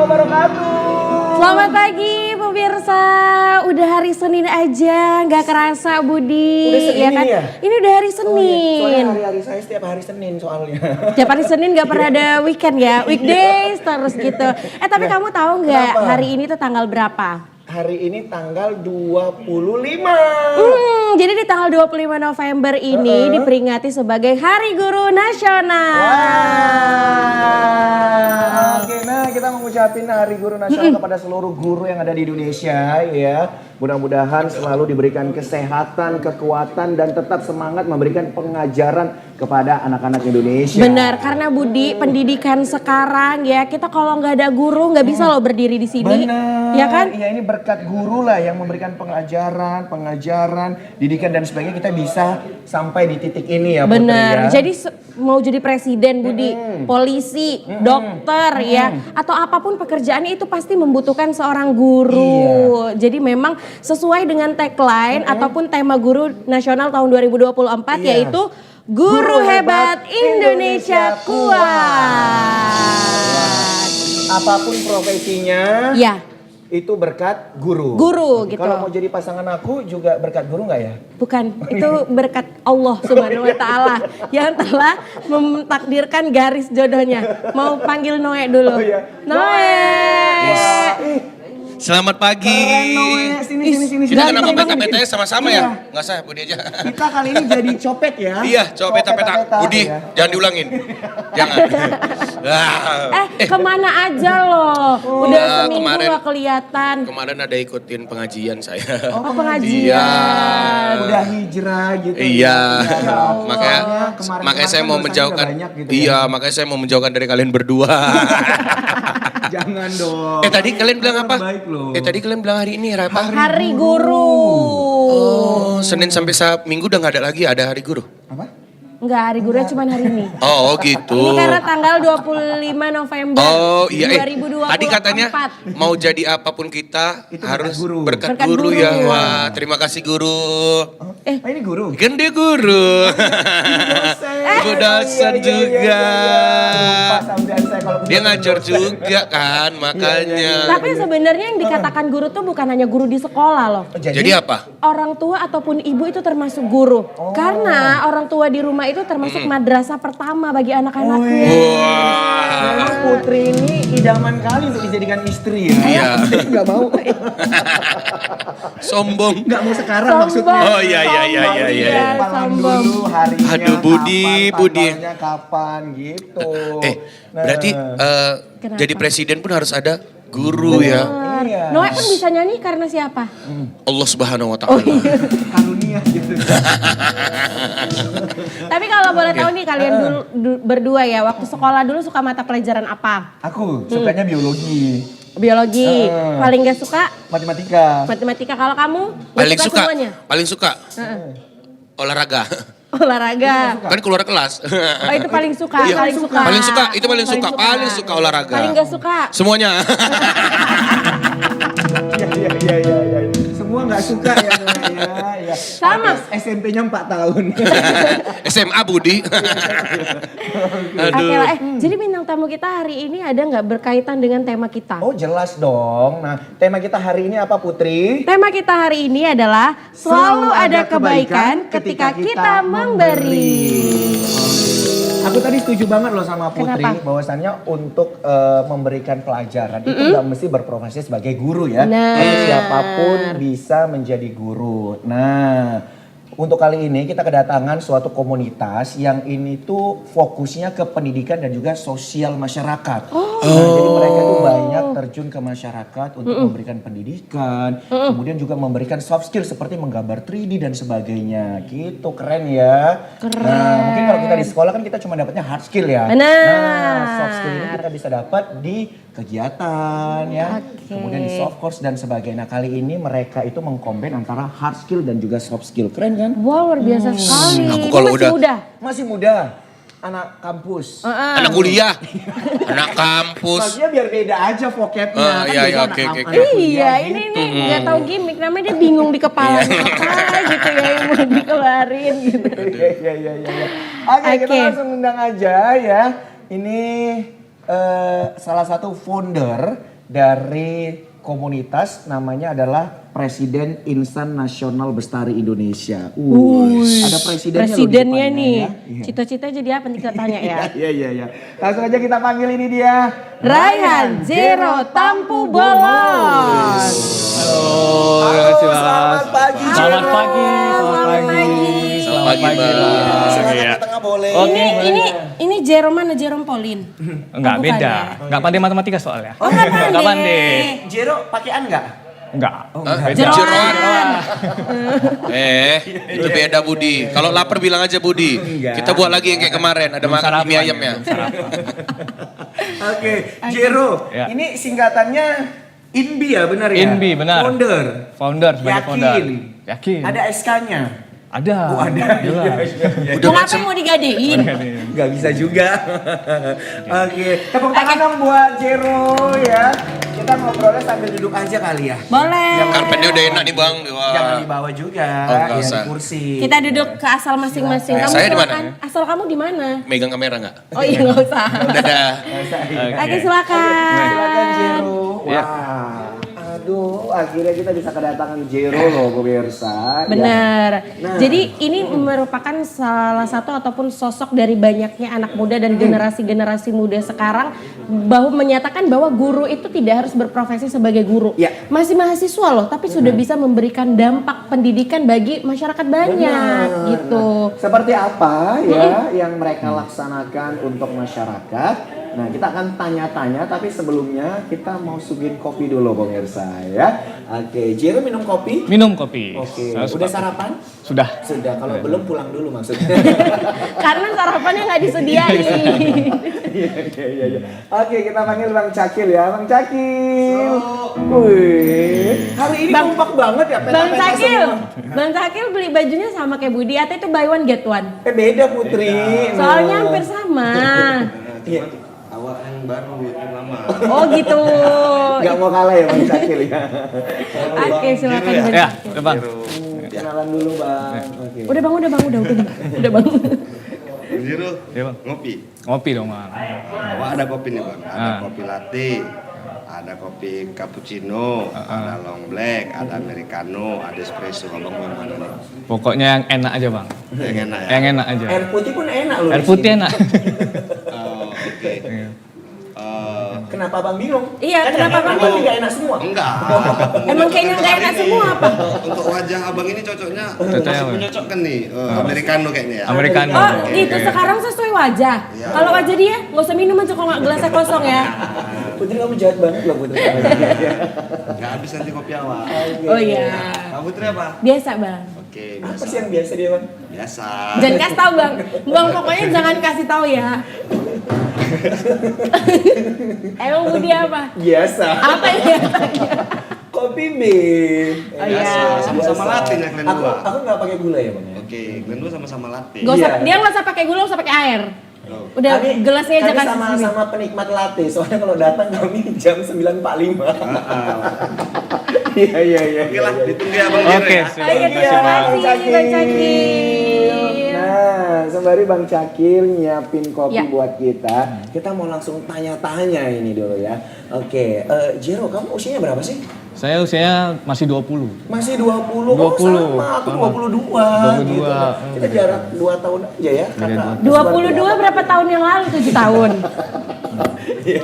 wabarakatuh. Selamat pagi pemirsa, udah hari Senin aja, nggak kerasa Budi. Udah Senin ya kan? ini ya? Ini udah hari Senin. Soalnya hari-hari saya setiap hari Senin soalnya. Tiap hari Senin nggak pernah ada weekend ya, weekdays terus gitu. Tapi kamu tahu nggak hari ini tuh tanggal berapa? Hari ini tanggal 25. Jadi di tanggal 25 November ini diperingati sebagai Hari Guru Nasional. Oke, nah kita mengucapin Hari Guru Nasional kepada seluruh guru yang ada di Indonesia ya. Mudah-mudahan selalu diberikan kesehatan, kekuatan dan tetap semangat memberikan pengajaran kepada anak-anak Indonesia. Benar, karena Budi pendidikan sekarang ya kita kalau nggak ada guru nggak bisa loh berdiri di sini. Benar. Ya kan? Iya, ini berkat guru lah yang memberikan pengajaran, didikan dan sebagainya, kita bisa sampai di titik ini ya Putri. Benar. Ya. Jadi mau jadi presiden Budi, polisi, dokter ya, atau apapun pekerjaannya itu pasti membutuhkan seorang guru. Jadi memang sesuai dengan tagline ataupun tema Guru Nasional tahun 2024 yaitu Guru Hebat Indonesia Kuat. Apapun profesinya. Ya. Itu berkat guru. Guru gitu. Kalau mau jadi pasangan aku juga berkat guru nggak ya? Bukan, itu berkat Allah Subhanahu wa taala yang telah mentakdirkan garis jodohnya. Mau panggil Noe dulu. Oh, iya. Noe. Selamat pagi. Noe, sini. Kita kenapa peta-petanya sama-sama ya? Nggak usah, Budi aja. Kita kali ini jadi copet ya. Iya, coba peta-peta. Budi, ya. jangan diulangin. Jangan. Kemana aja loh? Udah seminggu gak kelihatan. Kemarin ada ikutin pengajian saya. Oh, pengajian. Udah hijrah gitu. Iya. Ya. Makanya saya mau menjauhkan. Gitu Iya, makanya saya mau menjauhkan dari kalian berdua. Jangan dong. Tadi kalian bilang apa? Baik loh. Tadi kalian bilang hari ini apa? Hari Guru. Oh, Senin sampai Minggu udah nggak ada lagi, ada hari guru. Apa? Enggak, hari gurunya cuma hari ini. Oh gitu. Ini karena tanggal 25 November Oh iya, 2024. tadi katanya mau jadi apapun kita itu harus Berkat berkat guru, guru. ya. Wah, terima kasih guru. Ini guru. Kan dia guru. Ibu dosen juga. Dia ngajar juga kan, makanya. Tapi sebenarnya yang dikatakan guru tuh bukan hanya guru di sekolah loh. Jadi apa? Orang tua ataupun ibu itu termasuk guru. Karena orang tua di rumah itu termasuk madrasah pertama bagi anak-anaknya. Memang Putri ini idaman kali untuk dijadikan istri ya. Iya. Gak mau. Sombong. Gak mau sekarang maksudnya. Oh iya. Kenalan dulu harinya. Aduh, Budi. Tanggalnya kapan gitu. Berarti Kenapa? jadi presiden pun harus ada guru ya. Iya. Noe pun bisa nyanyi karena siapa? Allah Subhanahu wa taala. Karunia gitu. Tapi kalau boleh tahu nih kalian berdua ya, waktu sekolah dulu suka mata pelajaran apa? Aku sukanya biologi. Biologi. Paling gak suka? Matematika. Matematika. Kalau kamu? Paling suka. Semuanya? Paling suka. Olahraga. Olahraga. Kan keluar kelas. Oh itu paling suka, Iya. paling suka. Paling suka, itu paling suka. Paling suka olahraga. Paling gak suka. Semuanya. Iya. Semua gak suka ya. Ya. Sama. SMP-nya 4 tahun. SMA Budi. Oke lah, jadi bintang tamu kita hari ini ada nggak berkaitan dengan tema kita? Oh jelas dong. Nah tema kita hari ini apa Putri? Tema kita hari ini adalah selalu ada kebaikan ketika kita memberi. Aku tadi setuju banget loh sama Putri. Kenapa? Bahwasannya untuk memberikan pelajaran itu nggak mesti berprofesi sebagai guru ya. Benar. Tapi siapapun bisa menjadi guru. Nah, untuk kali ini kita kedatangan suatu komunitas yang ini tuh fokusnya ke pendidikan dan juga sosial masyarakat. Nah, jadi mereka tuh banyak terjun ke masyarakat untuk memberikan pendidikan, kemudian juga memberikan soft skill seperti menggambar 3D dan sebagainya. Gitu, keren ya. Keren. Nah, mungkin kalau kita di sekolah kan kita cuma dapatnya hard skill ya. Benar. Nah, soft skill ini kita bisa dapat di kegiatan ya. Oke. Kemudian di soft course dan sebagainya. Nah, kali ini mereka itu mengkombin antara hard skill dan juga soft skill. Keren kan? Wow, luar biasa sekali. Aku Ini kalau masih udah- muda. Masih muda. Anak kampus. Anak kuliah. Anak kampus. Maksudnya biar beda aja vocabnya. Oh, Kan iya, beda iya, anak oke, kamp- oke, anak kuliah Iya, gitu. ini nih nggak tahu gimmick, namanya dia bingung di kepala apa gitu ya yang mau dikeluarin gitu. Iya. Oke, kita Oke. langsung undang aja ya. Ini salah satu founder dari komunitas namanya adalah Presiden Insan Nasional Bestari Indonesia. Ada presidennya, Presidennya loh di nih. depannya, ya. Iya. Cita-cita jadi apa kita tanya ya? Iya. Langsung aja kita panggil ini dia. Raihan Jero Tampu Bolon. Halo, selamat pagi. Selamat Jero. pagi. Selamat pagi. Selamat pagi, Bang. Silakan Iya. ke tengah boleh. Ini Jero mana? Jero Polin? Enggak, Oh, bukan beda. ya? Enggak pandai matematika soalnya. Oh, nggak Enggak pandai. pandai. Jero pakean nggak? Enggak. Jeroan. Itu beda Budi. Kalau lapar bilang aja Budi. Enggak. Kita buat lagi yang kayak kemarin. Ada makan mie ayamnya. Oke, Jero. Ya. Ini singkatannya INBI ya, benar ya? INBI, benar. Founder. Founder sebagai Yakin? founder. Yakin. Ada SK-nya? Ada. Oh, ada. Jelas. Udah Mau macam ngapain mau digadein? Nggak bisa juga. Oke, tepuk tangan dong buat Jero ya. Kita ngobrolnya sambil duduk aja kali ya. Boleh. karpetnya udah enak nih Bang. Wah. Jangan dibawa juga, Oh, nggak ya, usah. di kursi. Kita duduk ke asal masing-masing. Kamu Saya di mana? silakan. Asal kamu di mana? Megang kamera nggak? Oh iya nggak usah. Dadah. Oke silakan. Silakan Jero. Ya. Wah, aduh, akhirnya kita bisa kedatangan Jero loh pemirsa. Ya. Benar. Nah. Jadi ini merupakan salah satu ataupun sosok dari banyaknya anak muda dan generasi-generasi muda sekarang bahwa menyatakan bahwa guru itu tidak harus berprofesi sebagai guru. Ya. Masih mahasiswa loh, tapi sudah bisa memberikan dampak pendidikan bagi masyarakat banyak Benar. gitu. Nah, seperti apa ya yang mereka laksanakan untuk masyarakat? Nah, kita akan tanya-tanya, tapi sebelumnya kita mau suguhin kopi dulu pemirsa ya. Oke, Jero minum kopi? Minum kopi. Oke, Saya udah suka. sarapan? Sudah. Sudah, kalau belum pulang dulu maksudnya. Karena sarapannya nggak disediain. Iya. Oke, kita panggil Bang Cakil ya. Bang Cakil. Wih, hari ini Bang- kompak banget ya. Bang peta-peta Cakil, semua. Bang Cakil beli bajunya sama kayak Budi atau itu buy one get one? Beda Putri. Soalnya Nah. hampir sama. Iya. Awak yang baru yang lama. Oh gitu. Nggak mau kalah ya Bang Cakil ya. Oke silakan Bang Ya, Cakil. udah Bang. Kenalan dulu Bang. Oke. Udah bang, udah bang. Zero, Iya, Bang. ngopi. Ngopi dong, Bang. Awak ada kopi nih bang. Ada Ah. kopi latte, ada kopi cappuccino, ada long black, ada americano, ada espresso. Abang mau yang mana nih? Pokoknya yang enak aja, Bang. Yang enak ya. Yang enak aja. Air putih pun enak loh. Air di putih sini. enak. Oh, oke. Iya. Kenapa Bang bingung? Iya, Kan kenapa yang Bang enak bingung? nggak enak semua. Enggak. Emang kayaknya nggak enak semua apa? Untuk wajah abang ini cocoknya Cocoknya masih apa? menyocokkan nih. Americano kayaknya ya. Americano. Oh gitu, sekarang sesuai wajah. Iya. Kalau wajah dia nggak usah minum aja kalau nggak gelasnya kosong ya. Putri kamu jahat banget loh Putri. Nggak habis nanti kopi awak. Oh iya. Kamu Putri apa? Biasa bang. Oke, Apa biasa. sih yang biasa dia Bang? Biasa. Jangan kasih tahu bang. Bang pokoknya jangan kasih tahu ya. Emang Budi apa? Biasa. Apa yang biasanya? Kopi B. Oh iya. Sama-sama latte ya kalian Aku dua. aku nggak pakai gula ya Bang ya. Oke, kalian dua sama-sama latte. Gak usah, Iya. dia nggak usah pakai gula, nggak usah pakai air. Oh. Udah gelasnya aja kami kasih sini. sama-sama penikmat latte. Soalnya kalau datang kami jam 9.45. Iya. Oke lah, ditunggu ya Bang Jero Oke, ya. siap. Oke, Terima kasih, terima Bang. kasih Bang Cakil. Nah, sembari Bang Cakil nyiapin kopi Ya. buat kita mau langsung tanya-tanya ini dulu ya. Oke, Jero, kamu usianya berapa sih? Saya usianya masih 20. Masih 20. 20. Oh, sama, aku Sama. 22. 22. Gitu. Kita jarak 2 tahun aja ya. Karena 22 berapa tahun yang lalu? 7 tahun. Iya.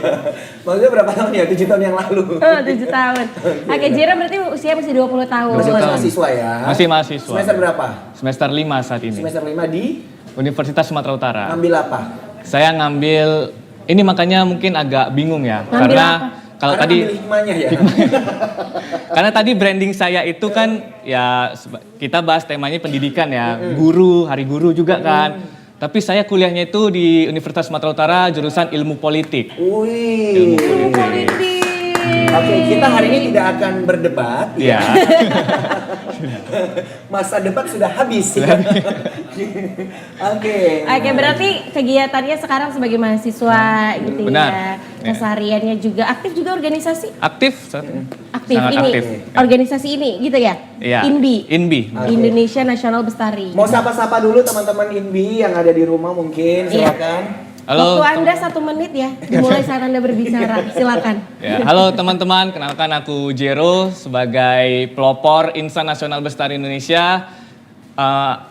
Maksudnya berapa tahun ya? 7 tahun yang lalu. Oh, 7 tahun. Oke, Jero berarti usia masih 20 tahun. Masih 20 tahun. mahasiswa ya? Masih mahasiswa. Semester berapa? Semester 5 saat ini. Semester 5 di Universitas Sumatera Utara. ngambil apa? Saya ngambil ini makanya mungkin agak bingung ya. Ngambil Karena apa? kalau Karena tadi ngambil hikmahnya ya. karena tadi branding saya itu kan ya kita bahas temanya pendidikan ya, guru, hari guru juga kan. Tapi saya kuliahnya itu di Universitas Sumatera Utara jurusan ilmu politik. Wih. Ilmu politik. Oke, kita hari ini tidak akan berdebat. Iya. Masa debat sudah habis. Ya. Oke. Oke, berarti kegiatannya sekarang sebagai mahasiswa gitu Benar. ya. Kesehariannya juga aktif juga organisasi? Aktif saat ini. Aktif Sangat ini. aktif. Organisasi ini gitu ya? Iya. INBI. INBI. Indonesia Nasional Bestari. Mau sapa-sapa dulu teman-teman INBI yang ada di rumah mungkin, Iya. silakan. Halo, Waktu Anda 1 menit ya, dimulai saat Anda berbicara. Silakan. Ya, halo teman-teman, kenalkan aku Jero sebagai pelopor Insan Nasional Bestari Indonesia.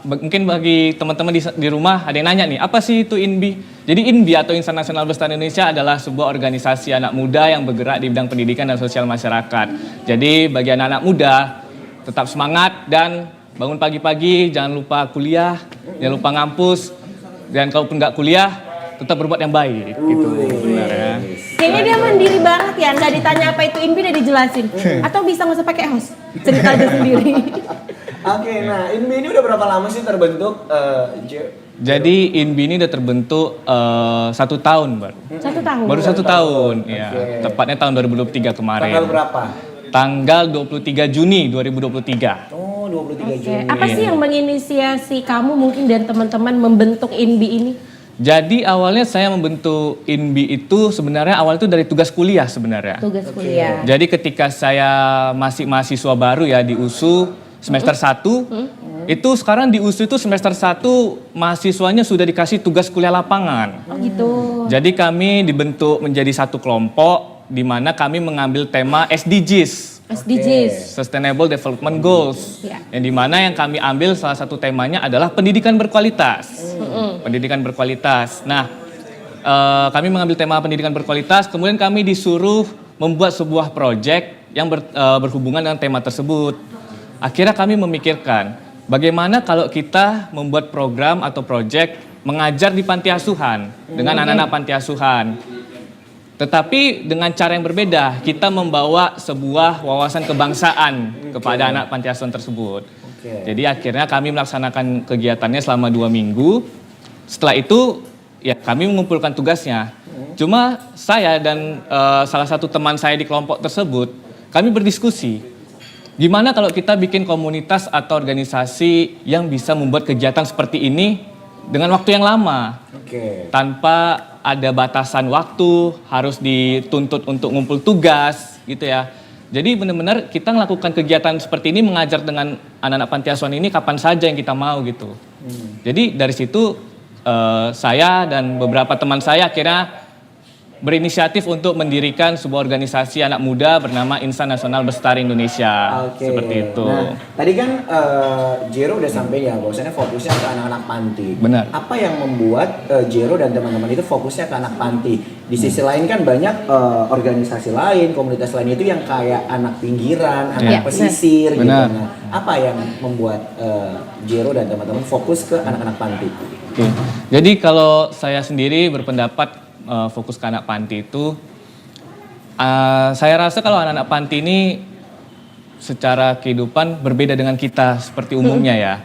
Mungkin bagi teman-teman di rumah ada yang nanya nih, apa sih itu INBI? Jadi INBI atau Insan Nasional Bestari Indonesia adalah sebuah organisasi anak muda yang bergerak di bidang pendidikan dan sosial masyarakat. Jadi bagi anak-anak muda, tetap semangat dan bangun pagi-pagi, jangan lupa kuliah, jangan lupa ngampus, dan kalaupun nggak kuliah, tetap berbuat yang baik gitu sebenarnya. Kayaknya dia mandiri banget ya, nggak ditanya apa itu INBI udah dijelasin. Atau bisa nggak usah pakai host, cerita aja sendiri. Oke, nah INBI ini udah berapa lama sih terbentuk? Jadi INBI ini udah terbentuk 1 tahun baru. 1 tahun. Baru 1 tahun, ya. Oke. Tepatnya tahun 2023 kemarin. Tanggal berapa? Tanggal 23 Juni 2023. Oh, 23 Oke, Juni. apa sih yang menginisiasi kamu mungkin dan teman-teman membentuk INBI ini? Jadi awalnya saya membentuk INBI itu sebenarnya awal itu dari tugas kuliah sebenarnya. Tugas kuliah. Jadi ketika saya masih mahasiswa baru ya di USU semester 1, itu sekarang di USU itu semester 1 mahasiswanya sudah dikasih tugas kuliah lapangan. Oh gitu. Jadi kami dibentuk menjadi satu kelompok di mana kami mengambil tema SDGs. SDGs. Sustainable Development Goals, Ya. yang dimana yang kami ambil salah satu temanya adalah pendidikan berkualitas. Pendidikan berkualitas. Nah, kami mengambil tema pendidikan berkualitas, kemudian kami disuruh membuat sebuah proyek yang berhubungan dengan tema tersebut. Akhirnya kami memikirkan, bagaimana kalau kita membuat program atau proyek mengajar di panti asuhan dengan anak-anak panti asuhan. Tetapi dengan cara yang berbeda, kita membawa sebuah wawasan kebangsaan kepada anak panti asuhan tersebut. Jadi akhirnya kami melaksanakan kegiatannya selama 2 minggu. Setelah itu ya kami mengumpulkan tugasnya. Cuma saya dan salah satu teman saya di kelompok tersebut, kami berdiskusi. Gimana kalau kita bikin komunitas atau organisasi yang bisa membuat kegiatan seperti ini dengan waktu yang lama. Tanpa ada batasan waktu, harus dituntut untuk ngumpul tugas gitu ya. Jadi benar-benar kita melakukan kegiatan seperti ini, mengajar dengan anak-anak panti asuhan ini kapan saja yang kita mau gitu. Jadi dari situ saya dan beberapa teman saya akhirnya berinisiatif untuk mendirikan sebuah organisasi anak muda bernama Insan Nasional Bestari Indonesia. Seperti itu. Nah, tadi kan Jero udah sampai ya bahwasannya fokusnya ke anak-anak panti. Benar. Apa yang membuat Jero dan teman-teman itu fokusnya ke anak panti? Di sisi lain kan banyak organisasi lain, komunitas lain itu yang kayak anak pinggiran, anak pesisir gitu. Benar. Nah, apa yang membuat Jero dan teman-teman fokus ke anak-anak panti? Oke. Jadi kalau saya sendiri berpendapat fokus ke anak panti itu, saya rasa kalau anak-anak panti ini secara kehidupan berbeda dengan kita seperti umumnya ya.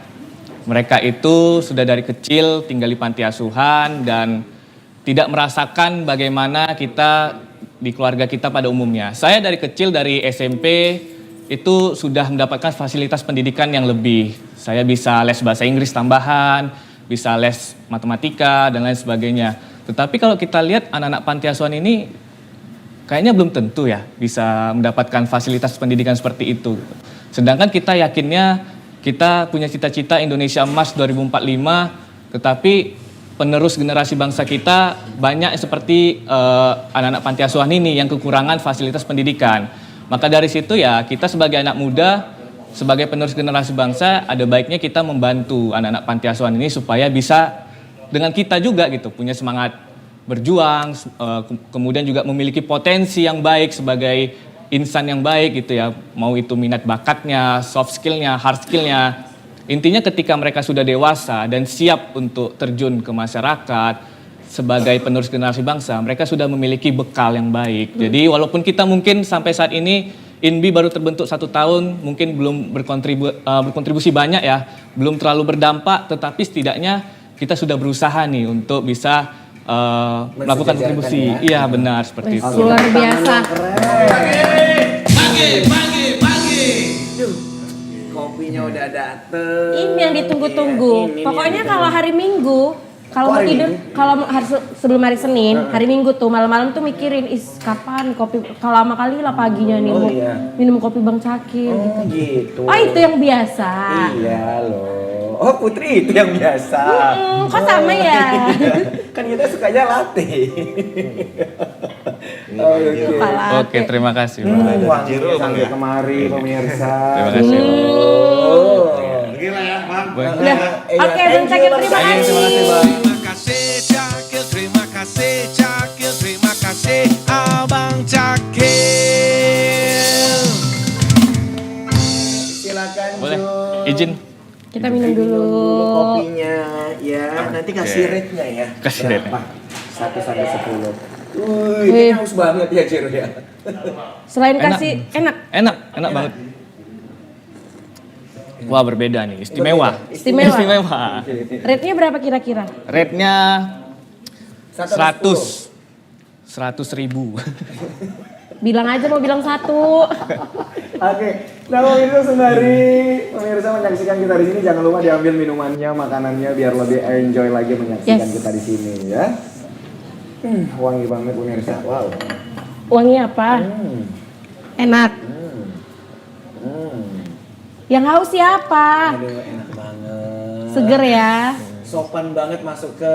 Mereka itu sudah dari kecil tinggal di panti asuhan dan tidak merasakan bagaimana kita di keluarga kita pada umumnya. Saya dari kecil, dari SMP itu sudah mendapatkan fasilitas pendidikan yang lebih. Saya bisa les bahasa Inggris tambahan, bisa les matematika dan lain sebagainya. Tetapi kalau kita lihat anak-anak panti asuhan ini kayaknya belum tentu ya bisa mendapatkan fasilitas pendidikan seperti itu. Sedangkan kita yakinnya kita punya cita-cita Indonesia Emas 2045, tetapi penerus generasi bangsa kita banyak seperti anak-anak panti asuhan ini yang kekurangan fasilitas pendidikan. Maka dari situ ya kita sebagai anak muda, sebagai penerus generasi bangsa, ada baiknya kita membantu anak-anak panti asuhan ini supaya bisa dengan kita juga gitu, punya semangat berjuang, kemudian juga memiliki potensi yang baik sebagai insan yang baik gitu ya. Mau itu minat bakatnya, soft skillnya, hard skillnya. Intinya ketika mereka sudah dewasa dan siap untuk terjun ke masyarakat sebagai penerus generasi bangsa, mereka sudah memiliki bekal yang baik. Jadi walaupun kita mungkin sampai saat ini INBI baru terbentuk 1 tahun, mungkin belum berkontribusi banyak ya, belum terlalu berdampak, tetapi setidaknya kita sudah berusaha nih untuk bisa melakukan kontribusi. Ya? Iya benar seperti itu. Luar biasa. Pagi. Duh, kopinya udah dateng. Ini yang ditunggu-tunggu. Ini Pokoknya yang kalau hari Minggu, kalau mau hari tidur, Minggu? kalau sebelum hari Senin, hari Minggu tuh malam-malam tuh mikirin, kapan kopi? Kalau lama kali lah paginya nih mau iya. minum kopi Bang Cakil gitu. gitu. Oh itu yang biasa. Iya loh. Oh Putri itu yang biasa. Kok sama ya? Kan kita sukanya latte. Oke, terima kasih. Wanginya sampai kemari pemirsa. Terima kasih. Gila ya, Bang. Udah. Oke, Bang Cakil, terima kasih. Terima kasih Cakil, terima kasih Cakil, terima kasih Abang Cakil. Silakan Boleh. Jo. Izin. Kita minum dulu. Kopinya ya. Nanti kasih rate-nya ya. Kasih rate-nya. Berapa? 1 sampai 10. Wih, haus banget ya Jero ya. Selain Enak. kasih enak. Enak banget. Wah, berbeda nih, istimewa. Istimewa. Rate-nya berapa kira-kira? Rate-nya 100. 100.000. Bilang aja mau bilang 1. Oke, nah pemirsa sembari pemirsa menyaksikan kita di sini jangan lupa diambil minumannya, makanannya biar lebih enjoy lagi menyaksikan Yes. kita di sini ya. Wangi banget pemirsa, wow. Uangnya apa? Enak. Yang haus siapa? Aduh enak banget. Seger ya. Sopan banget masuk ke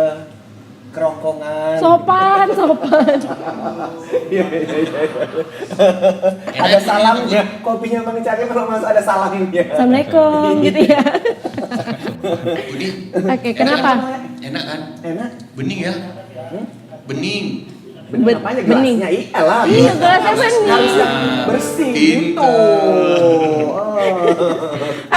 kerongkongan. Sopan. Iya. Ada salamnya, kopinya Bang Cakil kalau masuk ada salamnya. Assalamualaikum gitu ya. Budi, Oke, kenapa? enak kan? Enak. Bening ya? Bening. Bening apanya bening. gelasnya? Iyalah. Iya, gelasnya bening. Harus yang bersih gitu.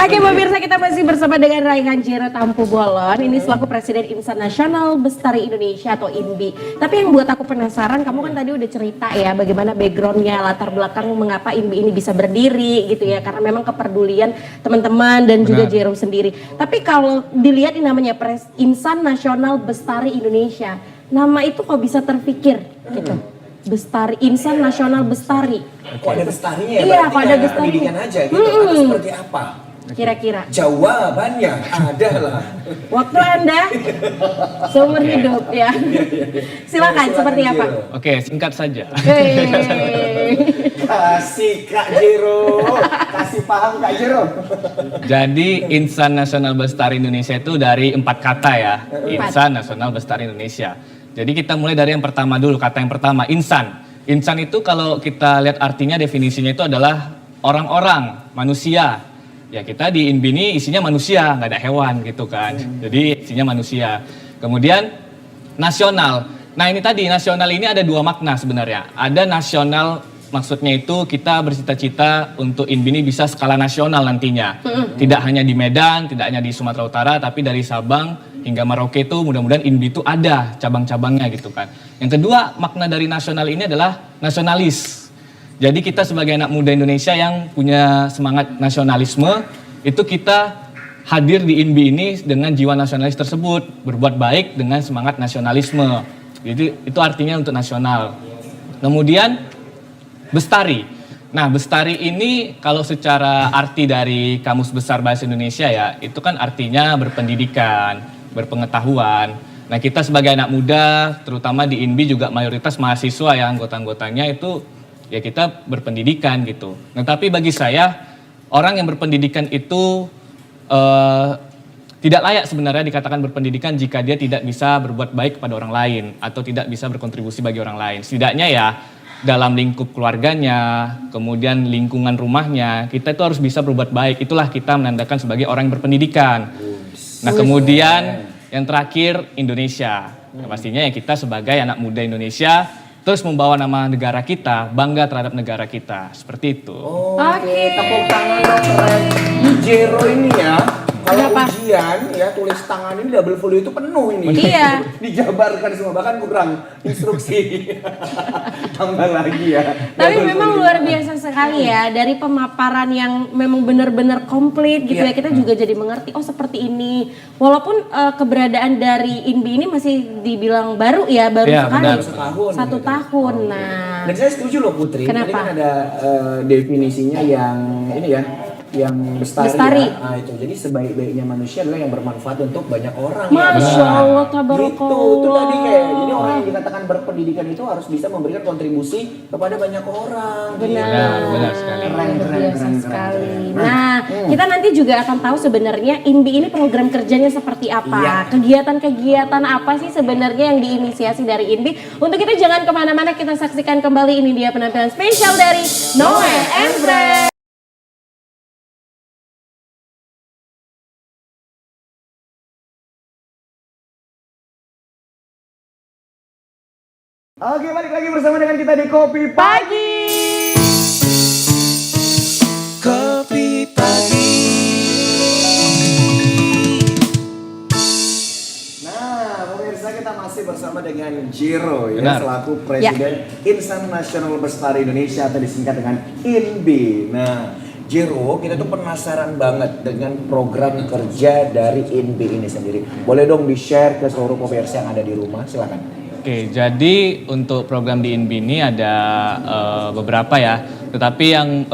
Oke, pemirsa, kita masih bersama dengan Raihan Jero Tampu Bolon. Ini selaku Presiden Insan Nasional Bestari Indonesia atau INBI. Tapi yang buat aku penasaran, kamu kan tadi udah cerita ya bagaimana backgroundnya, latar belakang mengapa INBI ini bisa berdiri gitu ya. Karena memang kepedulian teman-teman dan juga Jero sendiri. Tapi kalau dilihat ini namanya Insan Nasional Bestari Indonesia. Nama itu kok bisa terpikir gitu? Bestari, Insan Nasional Bestari. Kok ada bestarinya ya? Iya, Berarti kok ada kayak bestarinya. pendidikan aja gitu. Atau seperti apa? Kira-kira. Jawabannya adalah. Waktu Anda seumur hidup ya. Silakan seperti apa? Oke, singkat saja. Hei. Kasih Kak Jero. Kasih paham Kak Jero. Jadi Insan Nasional Bestari Indonesia itu dari 4 kata ya. Insan Nasional Bestari Indonesia. Jadi kita mulai dari yang pertama dulu, kata yang pertama, insan. Insan itu kalau kita lihat artinya, definisinya itu adalah orang-orang, manusia. Ya kita di INBI ini isinya manusia, nggak ada hewan gitu kan. Jadi isinya manusia. Kemudian nasional. Nah ini tadi, nasional ini ada 2 makna sebenarnya. Ada nasional, maksudnya itu kita bercita-cita untuk INBI ini bisa skala nasional nantinya. Tidak hanya di Medan, tidak hanya di Sumatera Utara, tapi dari Sabang hingga Merauke itu mudah-mudahan INBI itu ada cabang-cabangnya gitu kan. Yang kedua, makna dari nasional ini adalah nasionalis. Jadi kita sebagai anak muda Indonesia yang punya semangat nasionalisme, itu kita hadir di INBI ini dengan jiwa nasionalis tersebut, berbuat baik dengan semangat nasionalisme. Jadi itu artinya untuk nasional. Kemudian bestari. Nah, bestari ini kalau secara arti dari Kamus Besar Bahasa Indonesia ya, itu kan artinya berpendidikan, berpengetahuan. Nah, kita sebagai anak muda, terutama di INBI juga mayoritas mahasiswa ya, anggota-anggotanya itu ya kita berpendidikan gitu. Nah, tapi bagi saya, orang yang berpendidikan itu tidak layak sebenarnya dikatakan berpendidikan jika dia tidak bisa berbuat baik kepada orang lain atau tidak bisa berkontribusi bagi orang lain. Setidaknya ya dalam lingkup keluarganya, kemudian lingkungan rumahnya, kita itu harus bisa berbuat baik. Itulah kita menandakan sebagai orang yang berpendidikan. Nah, kemudian yang terakhir Indonesia. Nah, pastinya ya kita sebagai anak muda Indonesia terus membawa nama negara kita, bangga terhadap negara kita. Seperti itu. Oke. Tepuk tangan dong keren. Jero ini ya. Kalau Kenapa? ujian ya tulis tangan ini double folio itu penuh ini. Iya. Dijabarkan semua bahkan kurang instruksi. Tambah lagi ya. Tapi Double memang folio. luar biasa sekali ya, dari pemaparan yang memang benar-benar komplit gitu ya, Iya. kita juga jadi mengerti, oh seperti ini. Walaupun keberadaan dari INBI ini masih dibilang baru ya, baru Iya, sekali. benar. Setahun. Satu tahun, nah. Dan saya setuju loh Putri. Kenapa? Tadi kan ada definisinya yang ini ya, yang bestari. Bestari. Ya. Nah, itu. Jadi sebaik-baiknya manusia adalah yang bermanfaat untuk banyak orang. Masya ya. Allah, Gitu. tabarakallah. Itu tadi kayak jadi orang yang dikatakan berpendidikan itu harus bisa memberikan kontribusi kepada banyak orang. Benar sekali. Luar biasa sekali. Nah, kita nanti juga akan tahu sebenarnya INBI ini program kerjanya seperti apa, kegiatan-kegiatan apa sih sebenarnya yang diinisiasi dari INBI. Untuk itu jangan kemana-mana, kita saksikan kembali, ini dia penampilan spesial dari Noe and Friends. Oke, balik lagi bersama dengan kita di Kopi Pagi. Kopi pagi. Nah, pemirsa, kita masih bersama dengan Jiro ya, Benar. selaku Presiden Insan Nasional Bestari Indonesia atau disingkat dengan INBI. Nah, Jiro, kita tuh penasaran banget dengan program kerja dari INBI ini sendiri. Boleh dong di-share ke seluruh pemirsa yang ada di rumah, silakan. Oke, jadi untuk program di INBI ini ada beberapa ya. Tetapi yang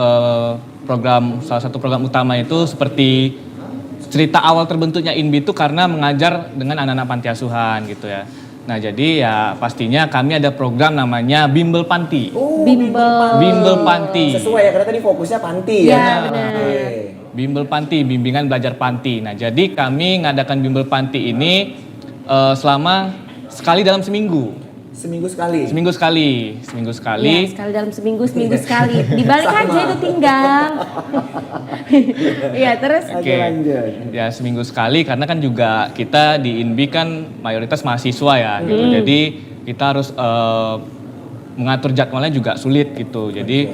salah satu program utama itu seperti cerita awal terbentuknya INBI itu karena mengajar dengan anak-anak panti asuhan gitu ya. Nah, jadi ya pastinya kami ada program namanya Bimbel Panti. Bimbel Panti. Sesuai ya, karena tadi fokusnya panti ya. Ya, benar. Oke. Bimbel Panti, bimbingan belajar panti. Nah, jadi kami ngadakan Bimbel Panti ini selama sekali dalam seminggu. Seminggu sekali. Seminggu sekali. Ya, sekali dalam seminggu sekali. Dibalik aja itu tinggal. Iya, terus? Oke, lanjut. Ya seminggu sekali karena kan juga kita di INBI kan mayoritas mahasiswa ya gitu. Jadi kita harus mengatur jadwalnya juga sulit gitu. Jadi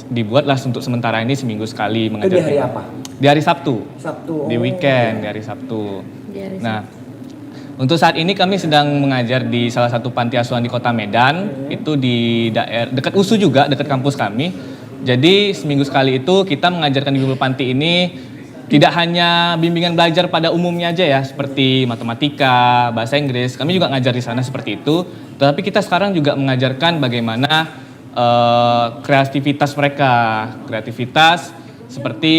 dibuatlah untuk sementara ini seminggu sekali mengajar. Itu di hari apa? Di hari Sabtu. Sabtu. Di weekend, di hari Sabtu. Nah, untuk saat ini kami sedang mengajar di salah satu panti asuhan di Kota Medan, itu di daerah dekat USU juga, dekat kampus kami. Jadi seminggu sekali itu kita mengajarkan di bimbel panti ini tidak hanya bimbingan belajar pada umumnya aja ya, seperti matematika, bahasa Inggris. Kami juga ngajar di sana seperti itu. Tetapi kita sekarang juga mengajarkan bagaimana kreativitas mereka, kreativitas seperti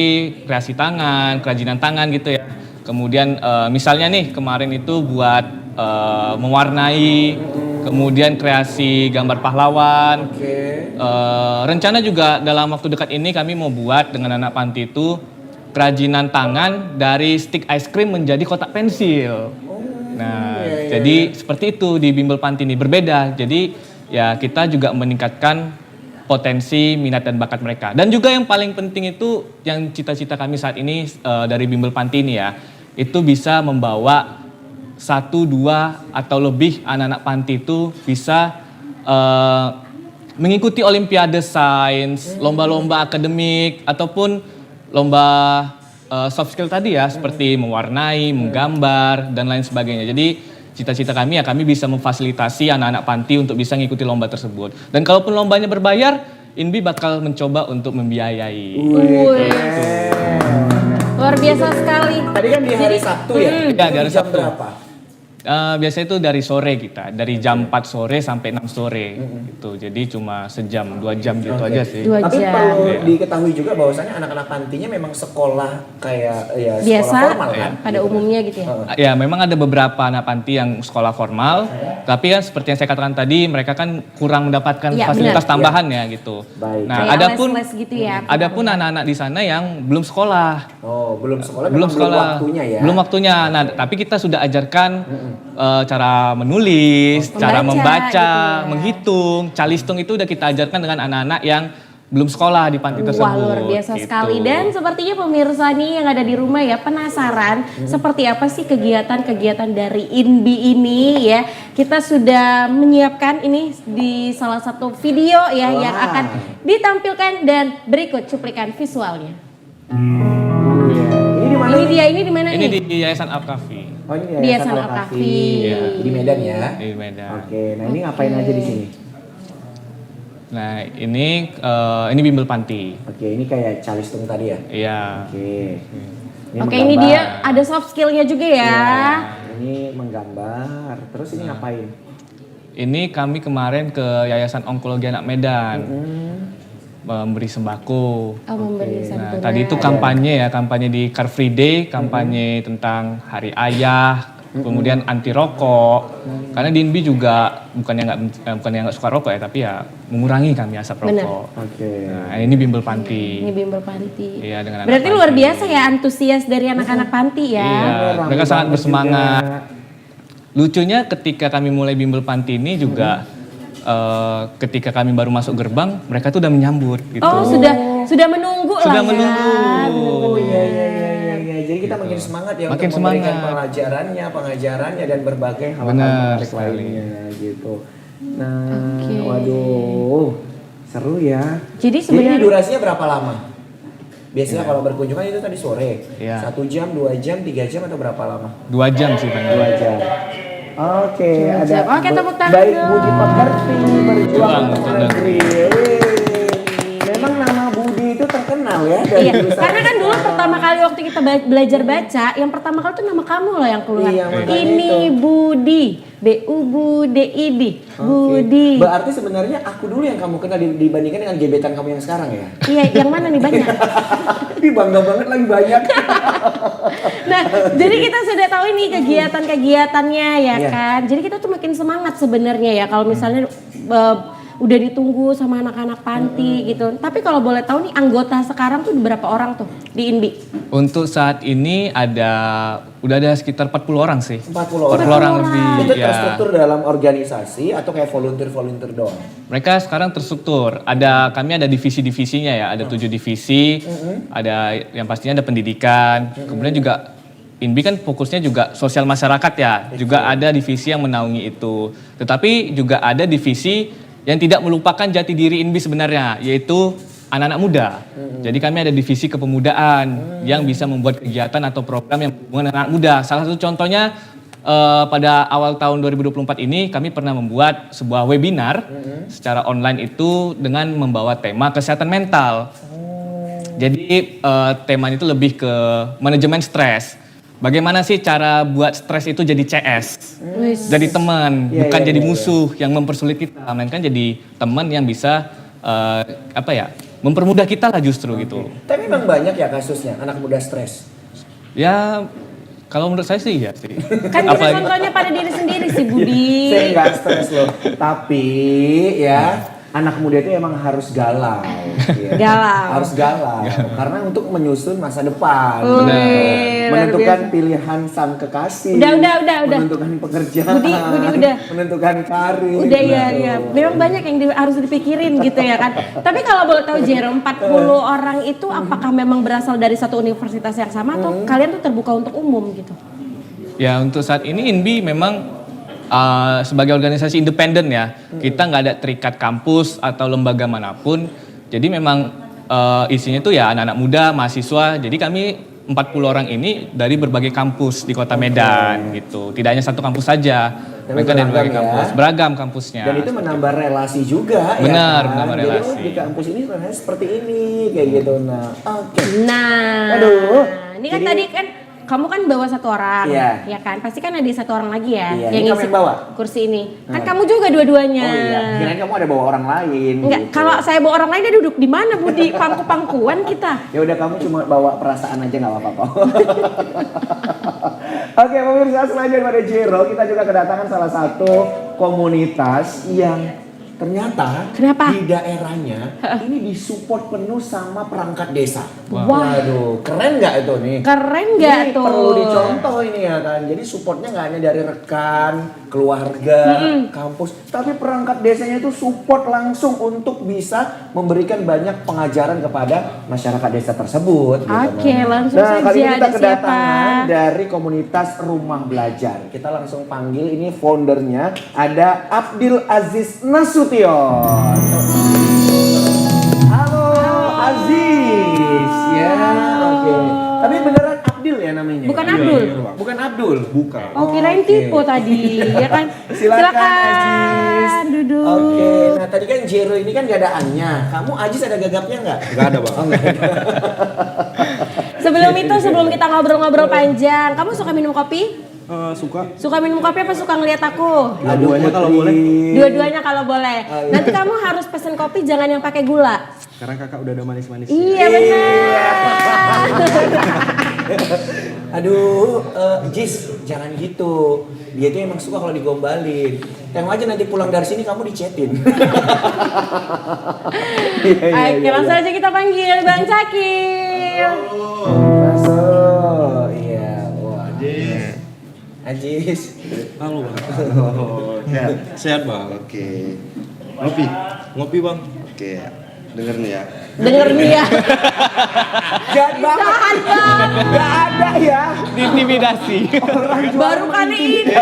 kreasi tangan, kerajinan tangan gitu ya. Kemudian misalnya nih kemarin itu buat mewarnai, kemudian kreasi gambar pahlawan. Rencana juga dalam waktu dekat ini kami mau buat dengan anak panti itu kerajinan tangan dari stick ice cream menjadi kotak pensil. Nah, jadi seperti itu di Bimbel Panti ini berbeda. Jadi ya kita juga meningkatkan potensi minat dan bakat mereka. Dan juga yang paling penting itu yang cita-cita kami saat ini dari Bimbel Panti ini ya, itu bisa membawa 1, 2 atau lebih anak-anak panti itu bisa mengikuti olimpiade sains, lomba-lomba akademik ataupun lomba soft skill tadi ya, seperti mewarnai, menggambar dan lain sebagainya. Jadi cita-cita kami ya kami bisa memfasilitasi anak-anak panti untuk bisa mengikuti lomba tersebut. Dan kalaupun lombanya berbayar, INBI bakal mencoba untuk membiayai. Luar biasa sekali. Tadi kan di hari Sabtu ya? Ya, di hari Jam Sabtu. berapa? Biasanya itu dari sore kita, dari jam 4 sore sampai 6 sore gitu. Jadi cuma sejam, 2 jam gitu aja sih. 2 Tapi jam. perlu Iya. diketahui juga bahwasannya anak-anak pantinya memang sekolah kayak ya Biasa sekolah formal kan? pada umumnya gitu ya. Ya memang ada beberapa anak panti yang sekolah formal, tapi kan seperti yang saya katakan tadi mereka kan kurang mendapatkan Iya, fasilitas benar. tambahan ya gitu. Baik. Nah, Kayak adapun les-les gitu ya. adapun anak-anak di sana yang belum sekolah. Oh, belum sekolah, Belum memang sekolah. belum waktunya ya? Belum waktunya. Nah, tapi kita sudah ajarkan cara menulis, cara membaca, gitu ya. menghitung, calistung itu udah kita ajarkan dengan anak-anak yang belum sekolah di panti tersebut. Wah, luar biasa gitu. sekali. Dan sepertinya pemirsa nih yang ada di rumah ya penasaran seperti apa sih kegiatan-kegiatan dari INBI ini ya. Kita sudah menyiapkan ini di salah satu video ya yang akan ditampilkan dan berikut cuplikan visualnya. Ini di mana? Ini di mana Ini nih? di Yayasan Al-Kafi. Oh, ini Di Yayasan Yayasan Al-Kafi. Al-Kafi. Di Medan ya? Di Medan. Oke, nah ini ngapain aja di sini? Nah, ini bimbel panti. Oke, ini kayak calistung tadi ya? Iya. Oke. Oke, ini menggambar. dia ada soft skillnya juga ya. Ya, ini menggambar. Terus ini ngapain? Ini kami kemarin ke Yayasan Onkologi Anak Medan. Memberi sembako. Oh, memberi Nah, santunan. tadi itu kampanye ya, kampanye di Car Free Day, kampanye tentang Hari Ayah, kemudian anti rokok. Karena di INBI juga bukannya nggak suka rokok ya, tapi ya mengurangi kami asap Bener. rokok. Oke. Nah, ini bimbel panti. Ini bimbel panti. Iya, dengan anak Berarti panti. luar biasa ya antusias dari anak-anak panti ya. Iya, mereka sangat bersemangat. Lucunya ketika kami mulai bimbel panti ini juga ketika kami baru masuk gerbang, mereka tuh udah menyambut gitu. Oh, sudah menunggu lah. Sudah ya. menunggu. Oh iya. Jadi kita makin semangat ya Makin untuk memberikan semangat. pengajarannya dan berbagai hal-hal Benar menarik sekali. lainnya gitu. Nah, Oke. waduh, seru ya. Jadi Ini sebenarnya durasinya berapa lama? Biasanya kalau berkunjungan itu tadi sore, Iya. 1 jam, 2 jam, 3 jam atau berapa lama? 2 jam sih Bang. 2 jam. Oke, ada jam. Oke, tepuk tangan baik dong. Budi Pekerti berjuang untuk Betul. negeri. Wih. Memang nama Budi itu terkenal ya dari Iya, jurusan karena kan dulu pertama kali waktu kita belajar baca, yang pertama kali tuh nama kamu loh yang keluar. Iya, makanya Ini itu. Budi, B-U-D-I-D, Budi. Berarti sebenarnya aku dulu yang kamu kenal dibandingkan dengan gebetan kamu yang sekarang ya? Iya, yang mana nih banyak? Ini bangga banget lagi banyak. Nah, jadi kita sudah tahu ini kegiatan-kegiatannya ya Iya. kan. Jadi kita tuh makin semangat sebenarnya ya kalau misalnya udah ditunggu sama anak-anak panti gitu. Tapi kalau boleh tahu nih anggota sekarang tuh berapa orang tuh di INBI? Untuk saat ini udah ada sekitar 40 orang sih. 40 orang. 40 orang lebih. Itu Ya. terstruktur dalam organisasi atau kayak volunteer doang? Mereka sekarang terstruktur. Kami ada divisi-divisinya ya. Ada 7 divisi. Ada yang pastinya ada pendidikan. Kemudian juga INBI kan fokusnya juga sosial masyarakat ya. Juga ada divisi yang menaungi itu. Tetapi juga ada divisi yang tidak melupakan jati diri INBI sebenarnya, yaitu anak-anak muda. Jadi kami ada divisi kepemudaan yang bisa membuat kegiatan atau program yang berhubungan dengan anak muda. Salah satu contohnya pada awal tahun 2024 ini kami pernah membuat sebuah webinar secara online itu dengan membawa tema kesehatan mental. Jadi temanya itu lebih ke manajemen stres. Bagaimana sih cara buat stres itu jadi CS? Jadi teman, Iya, bukan iya, jadi iya, musuh yang mempersulit kita, melainkan jadi teman yang bisa mempermudah kita lah justru gitu. Tapi memang banyak ya kasusnya anak muda stres. Ya kalau menurut saya sih ya sih. Kan kita contohnya pada diri sendiri sih Budi. Saya nggak stres loh. Tapi ya anak muda itu emang harus galau. Ya. Galau. Harus galau. Karena untuk menyusun masa depan. Wih, luar Menentukan biasa. pilihan sang kekasih. Udah. Menentukan pekerjaan. Budi udah. Menentukan karir. Udah ya. Memang banyak yang harus dipikirin gitu ya kan. Tapi kalau boleh tahu Jero, 40 orang itu apakah memang berasal dari satu universitas yang sama atau kalian tuh terbuka untuk umum gitu? Ya untuk saat ini INBI memang sebagai organisasi independen ya, kita nggak ada terikat kampus atau lembaga manapun. Jadi memang isinya itu ya anak-anak muda, mahasiswa. Jadi kami 40 orang ini dari berbagai kampus di Kota Medan gitu. Tidak hanya satu kampus saja. Tapi Mereka dari berbagai beragam ya. kampus, beragam kampusnya. Dan itu menambah relasi juga. Benar, ya kan? menambah Jadi relasi. di kampus ini sebenarnya seperti ini kayak gitu. Nah, oke. Nah, Aduh. ini kan Jadi- tadi kan kamu kan bawa satu orang, Iya. ya kan? Pasti kan ada satu orang lagi ya Iya, yang ini kamu ngisi yang bawa? kursi ini. Kan kamu juga dua-duanya. Oh iya, kirain kamu ada bawa orang lain. Enggak, gitu. kalau saya bawa orang lain dia duduk di mana Budi? Pangku-pangkuan kita. Ya udah kamu cuma bawa perasaan aja nggak apa-apa. Oke pemirsa, selain daripada Jero, kita juga kedatangan salah satu komunitas yang ternyata Kenapa? di daerahnya ini disupport penuh sama perangkat desa. Wah. Waduh, keren nggak itu nih? Keren nggak Ini tuh? perlu dicontoh ini ya kan. Jadi supportnya nggak hanya dari rekan, keluarga, kampus, tapi perangkat desanya itu support langsung untuk bisa memberikan banyak pengajaran kepada masyarakat desa tersebut. gitu, Oke, Bang. langsung Nah, saja. kali ini kita Ada kedatangan siapa? dari komunitas Rumah Belajar. Kita langsung panggil ini foundernya, ada Abdil Aziz Nasution. Halo Aziz, ya oke. Tapi beneran Abdil ya namanya? Bukan Abdul. Bukan Abdul? Bukan. Oh, kirain tipe tadi, ya kan? Silakan Aziz. Duduk. Oke, nah tadi kan Jero ini kan gak ada Anya. Kamu Aziz ada gagapnya nggak? Nggak ada bang. Oh, nggak ada. Sebelum kita ngobrol-ngobrol panjang, kamu suka minum kopi? Suka. Suka minum kopi apa suka ngeliat aku? Dua-duanya kalau boleh. Dua-duanya kalau boleh. Oh, iya. Nanti kamu harus pesen kopi jangan yang pakai gula. Sekarang kakak udah ada manis-manis. Iya benar. Aduh, Jis, jangan gitu. Dia tuh emang suka kalau digombalin. Tengok aja nanti pulang dari sini kamu dicetin. Oke, langsung aja kita panggil Bang Cakil. Masuk. Iya, wah. Ajis. Halo bang. Oh, sehat. Sehat bang. Oke. Ngopi. Ngopi bang. Oke. Denger nih ya. Denger nih ya. Jahat banget. Jahat banget. Gak ada ya. Diintimidasi. Baru kali ini.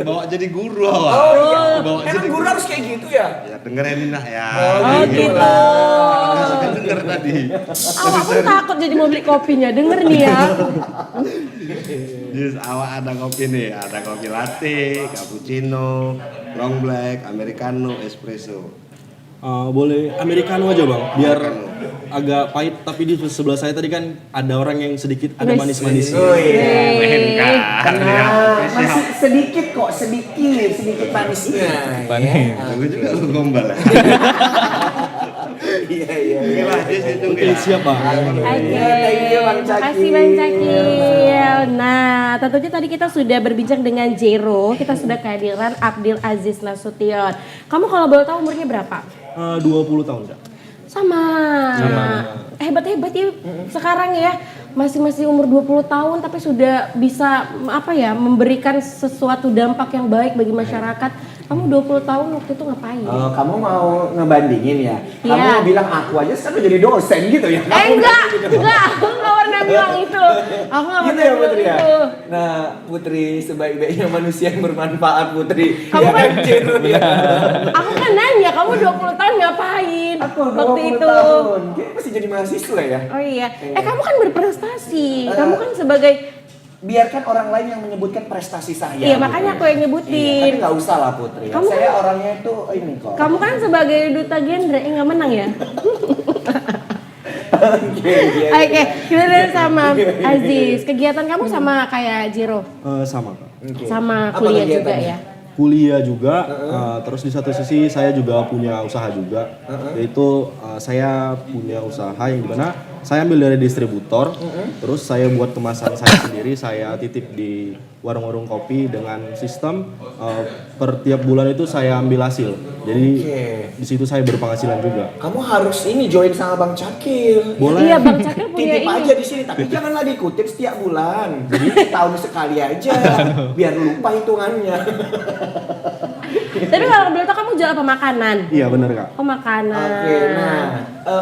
Bawa jadi guru awak. Oh iya. Bawa Emang jadi guru harus kayak gitu ya? Ya dengerin nah ya. Oh gitu. Nggak sampai denger tadi. Awak pun takut jadi mau beli kopinya. Denger nih ya. Yes, awak ada kopi nih, ada kopi latte, cappuccino, long black, americano, espresso. Boleh americano aja bang, biar Americano. agak pahit. Tapi di sebelah saya tadi kan ada orang yang sedikit ada Wes. manis-manisnya. Oh iya. Kan ya. Masih sedikit kok, sedikit manisnya. Manis. Ya. Aku juga lu gombal ya. Iya, iya, Oke iya. lah, Jis itu Oke ya. siap bang. Oke, Thank you, Bang Cakil. Makasih Bang Cakil. Nah, tentunya tadi kita sudah berbincang dengan Jero, kita sudah kehadiran Abdil Aziz Nasution. Kamu kalau boleh tahu umurnya berapa? 20 tahun Kak. Sama. Hebat-hebat ya sekarang ya. Masih umur 20 tahun tapi sudah bisa memberikan sesuatu dampak yang baik bagi masyarakat. Kamu 20 tahun waktu itu ngapain? Kamu mau ngebandingin ya? Iya. Kamu mau bilang aku aja sekarang jadi dosen gitu ya? Enggak, aku nggak pernah bilang itu. Aku nggak Gitu pernah ya bilang Putri ya? itu. Nah Putri sebaik-baiknya manusia yang bermanfaat Putri. Kamu Ya kan- Jero, ya. Aku kan nanya, kamu 20 tahun ngapain Aku 20 waktu itu? tahun. Kayaknya masih jadi mahasiswa ya? Oh iya. Kamu kan berprestasi. Kamu kan sebagai Biarkan orang lain yang menyebutkan prestasi saya. Iya, makanya aku yang nyebutin. Iya, tapi nggak usah lah Putri. Kamu Saya kan- orangnya itu ini kok. kamu kan sebagai duta genre, nggak menang ya? Iya. Oke, kita lihat sama Aziz. Kegiatan kamu sama kayak Jiro, Sama Kak. Oke. sama Apa kuliah juga kegiatannya? ya? Kuliah juga, terus di satu sisi saya juga punya usaha juga, yaitu saya punya usaha yang dimana saya ambil dari distributor, terus saya buat kemasan saya sendiri, saya titip di warung-warung kopi dengan sistem per tiap bulan itu saya ambil hasil, jadi Oke. di situ saya berpenghasilan juga. Kamu harus ini join sama Bang Cakil. Boleh. Iya, Bang Cakil punya Titip ini. aja di sini, tapi janganlah dikutip setiap bulan. Jadi tahun sekali aja, biar lupa hitungannya. Tapi kalau boleh tahu kamu jual apa, makanan? Iya benar Kak. Oh, makanan. Oke, nah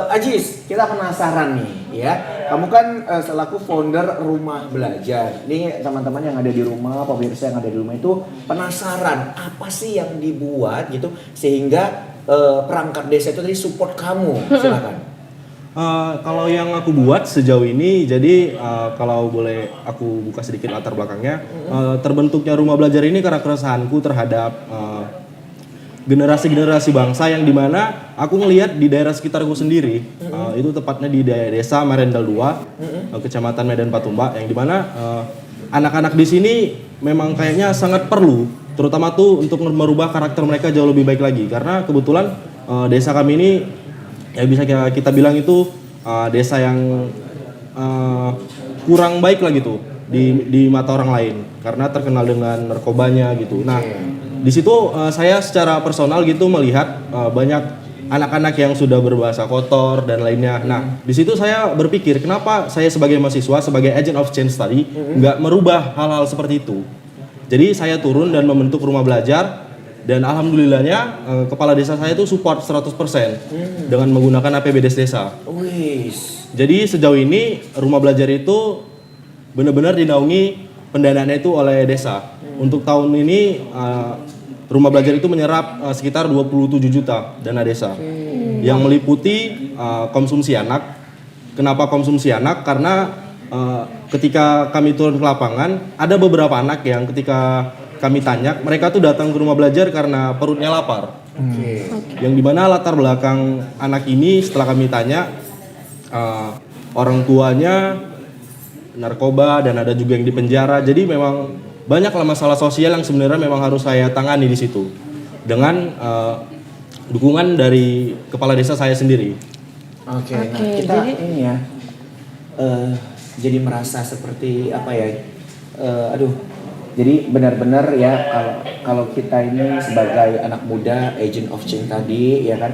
Aziz, kita penasaran nih ya. Kamu kan selaku founder Rumah Belajar. Nih teman-teman yang ada di rumah, pemirsa yang ada di rumah itu penasaran apa sih yang dibuat gitu sehingga perangkat desa itu tadi support kamu. Silakan. Kalau yang aku buat sejauh ini, jadi kalau boleh aku buka sedikit latar belakangnya, terbentuknya Rumah Belajar ini karena keresahanku terhadap generasi-generasi bangsa yang dimana aku ngelihat di daerah sekitarku sendiri, itu tepatnya di desa Marendal 2, kecamatan Medan Patumba, yang dimana anak-anak di sini memang kayaknya sangat perlu, terutama tuh untuk merubah karakter mereka jauh lebih baik lagi, karena kebetulan desa kami ini ya bisa kita bilang itu desa yang kurang baik lah gitu di mata orang lain karena terkenal dengan narkobanya gitu. Nah, di situ saya secara personal gitu melihat banyak anak-anak yang sudah berbahasa kotor dan lainnya. Nah, di situ saya berpikir kenapa saya sebagai mahasiswa, sebagai agent of change tadi nggak merubah hal-hal seperti itu. Jadi saya turun dan membentuk Rumah Belajar. Dan alhamdulillahnya kepala desa saya itu support 100% dengan menggunakan APBD desa. Wis. Jadi sejauh ini Rumah Belajar itu benar-benar dinaungi pendanaannya itu oleh desa. Untuk tahun ini Rumah Belajar itu menyerap sekitar 27 juta dana desa. Yang meliputi konsumsi anak. Kenapa konsumsi anak? Karena ketika kami turun ke lapangan, ada beberapa anak yang ketika kami tanya, mereka tuh datang ke Rumah Belajar karena perutnya lapar. Yang dimana latar belakang anak ini setelah kami tanya, orang tuanya narkoba dan ada juga yang di penjara. Jadi memang banyaklah masalah sosial yang sebenarnya memang harus saya tangani di situ dengan dukungan dari kepala desa saya sendiri. Oke, Oke, nah kita jadi- ini ya. jadi merasa seperti apa ya? Jadi benar-benar ya kalau kita ini sebagai anak muda, agent of change tadi ya kan,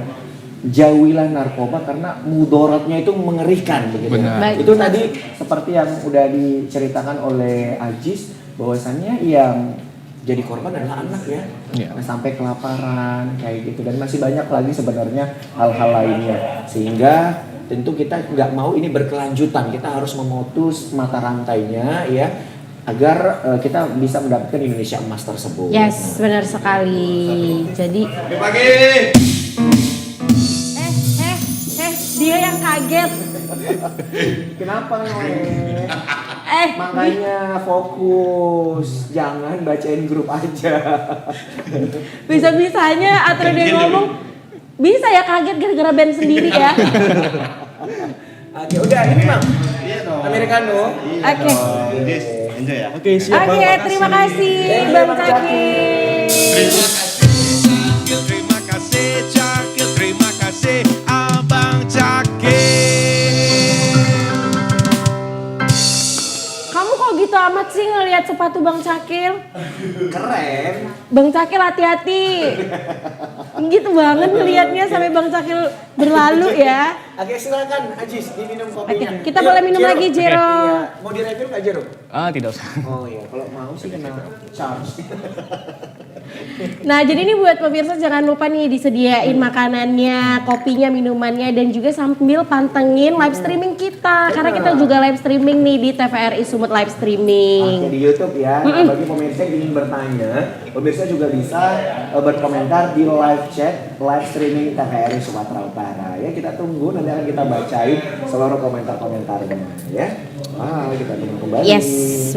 jauhilah narkoba karena mudaratnya itu mengerikan begitu. Baik. Itu tadi seperti yang udah diceritakan oleh Ajis bahwasannya yang jadi korban adalah anak ya. Nah, sampai kelaparan kayak gitu dan masih banyak lagi sebenarnya hal-hal lainnya. Sehingga tentu kita nggak mau ini berkelanjutan. Kita harus memutus mata rantainya ya agar kita bisa mendapatkan Indonesia emas tersebut. Yes, benar sekali. Jadi dia yang kaget. Kenapa Noe? Makanya fokus, jangan bacain grup aja. Bisa-bisanya atau dia ngomong bisa ya kaget gara-gara band sendiri ya. Oke, udah ini Mang. Iya dong. Americano. Oke. Yes, enjoy ya. Oke, siap Bang. Oke, terima kasih Bang Cakil. Terima kasih Cakil, terima kasih Abang Cakil. Kamu kok gitu amat sih ngelihat sepatu Bang Cakil? Keren. Bang Cakil hati-hati. Gitu banget ngelihatnya sampai Bang Cakil berlalu ya. Oke, silakan Ajis diminum Oke, kopinya. kita boleh minum lagi Jero. Iya. Mau di-review nggak Jero? Tidak usah. Oh iya, kalau mau sih kena charge. Nah, jadi ini buat pemirsa jangan lupa nih disediain makanannya, kopinya, minumannya dan juga sambil pantengin live streaming kita. Karena kita juga live streaming nih di TVRI Sumut live streaming. Oke, di YouTube ya. Nah, bagi pemirsa yang ingin bertanya, pemirsa juga bisa berkomentar di live chat, live streaming TVRI Sumatera Utara. Ya, kita tunggu nanti akan kita bacain seluruh komentar-komentarnya ya. Kita tunggu kembali. Yes,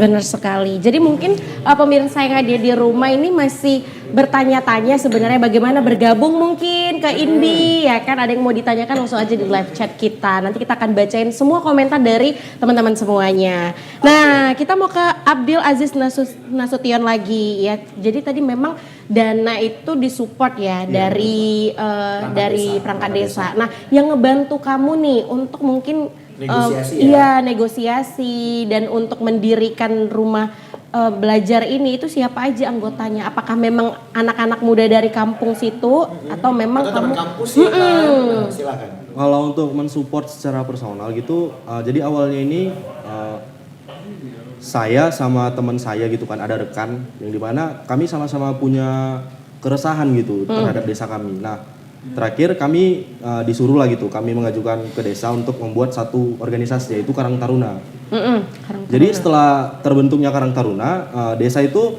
benar sekali. Jadi mungkin pemirsa yang ada di rumah ini masih bertanya-tanya sebenarnya bagaimana bergabung mungkin ke Indi ya kan, ada yang mau ditanyakan langsung aja di live chat kita. Nanti kita akan bacain semua komentar dari teman-teman semuanya. Nah, kita mau ke Abdul Aziz Nasution lagi ya. Jadi tadi memang dana itu disupport ya dari perangkat desa. Nah, yang ngebantu kamu nih untuk mungkin negosiasi dan untuk mendirikan rumah belajar ini itu siapa aja anggotanya? Apakah memang anak-anak muda dari kampung situ atau memang kamu? Kampus ya kan? Silakan. Kalau untuk mensupport secara personal gitu, jadi awalnya ini saya sama teman saya gitu kan, ada rekan yang dimana kami sama-sama punya keresahan gitu terhadap desa kami. Nah, terakhir kami disuruh lah gitu, kami mengajukan ke desa untuk membuat satu organisasi yaitu Karang Taruna. Jadi setelah terbentuknya Karang Taruna, desa itu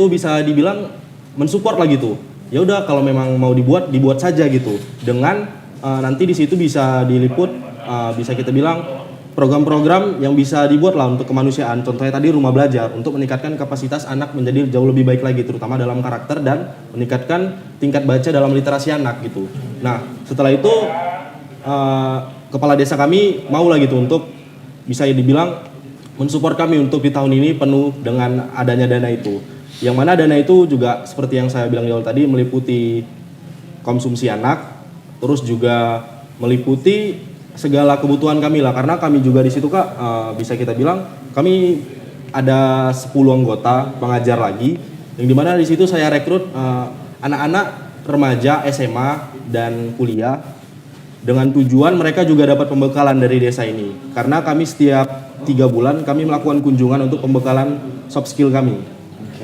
bisa dibilang mensupport lah gitu. Ya udah kalau memang mau dibuat saja gitu. Dengan nanti di situ bisa diliput, bisa kita bilang program-program yang bisa dibuat lah untuk kemanusiaan. Contohnya tadi rumah belajar untuk meningkatkan kapasitas anak menjadi jauh lebih baik lagi, terutama dalam karakter dan meningkatkan tingkat baca dalam literasi anak gitu. Nah, setelah itu kepala desa kami mau lah gitu untuk bisa dibilang mensupport kami untuk di tahun ini penuh dengan adanya dana itu. Yang mana dana itu juga seperti yang saya bilang di awal tadi meliputi konsumsi anak, terus juga meliputi segala kebutuhan kami lah, karena kami juga di situ Kak, bisa kita bilang kami ada 10 anggota pengajar lagi, yang dimana di situ saya rekrut anak-anak remaja SMA dan kuliah dengan tujuan mereka juga dapat pembekalan dari desa ini, karena kami setiap 3 bulan kami melakukan kunjungan untuk pembekalan soft skill kami.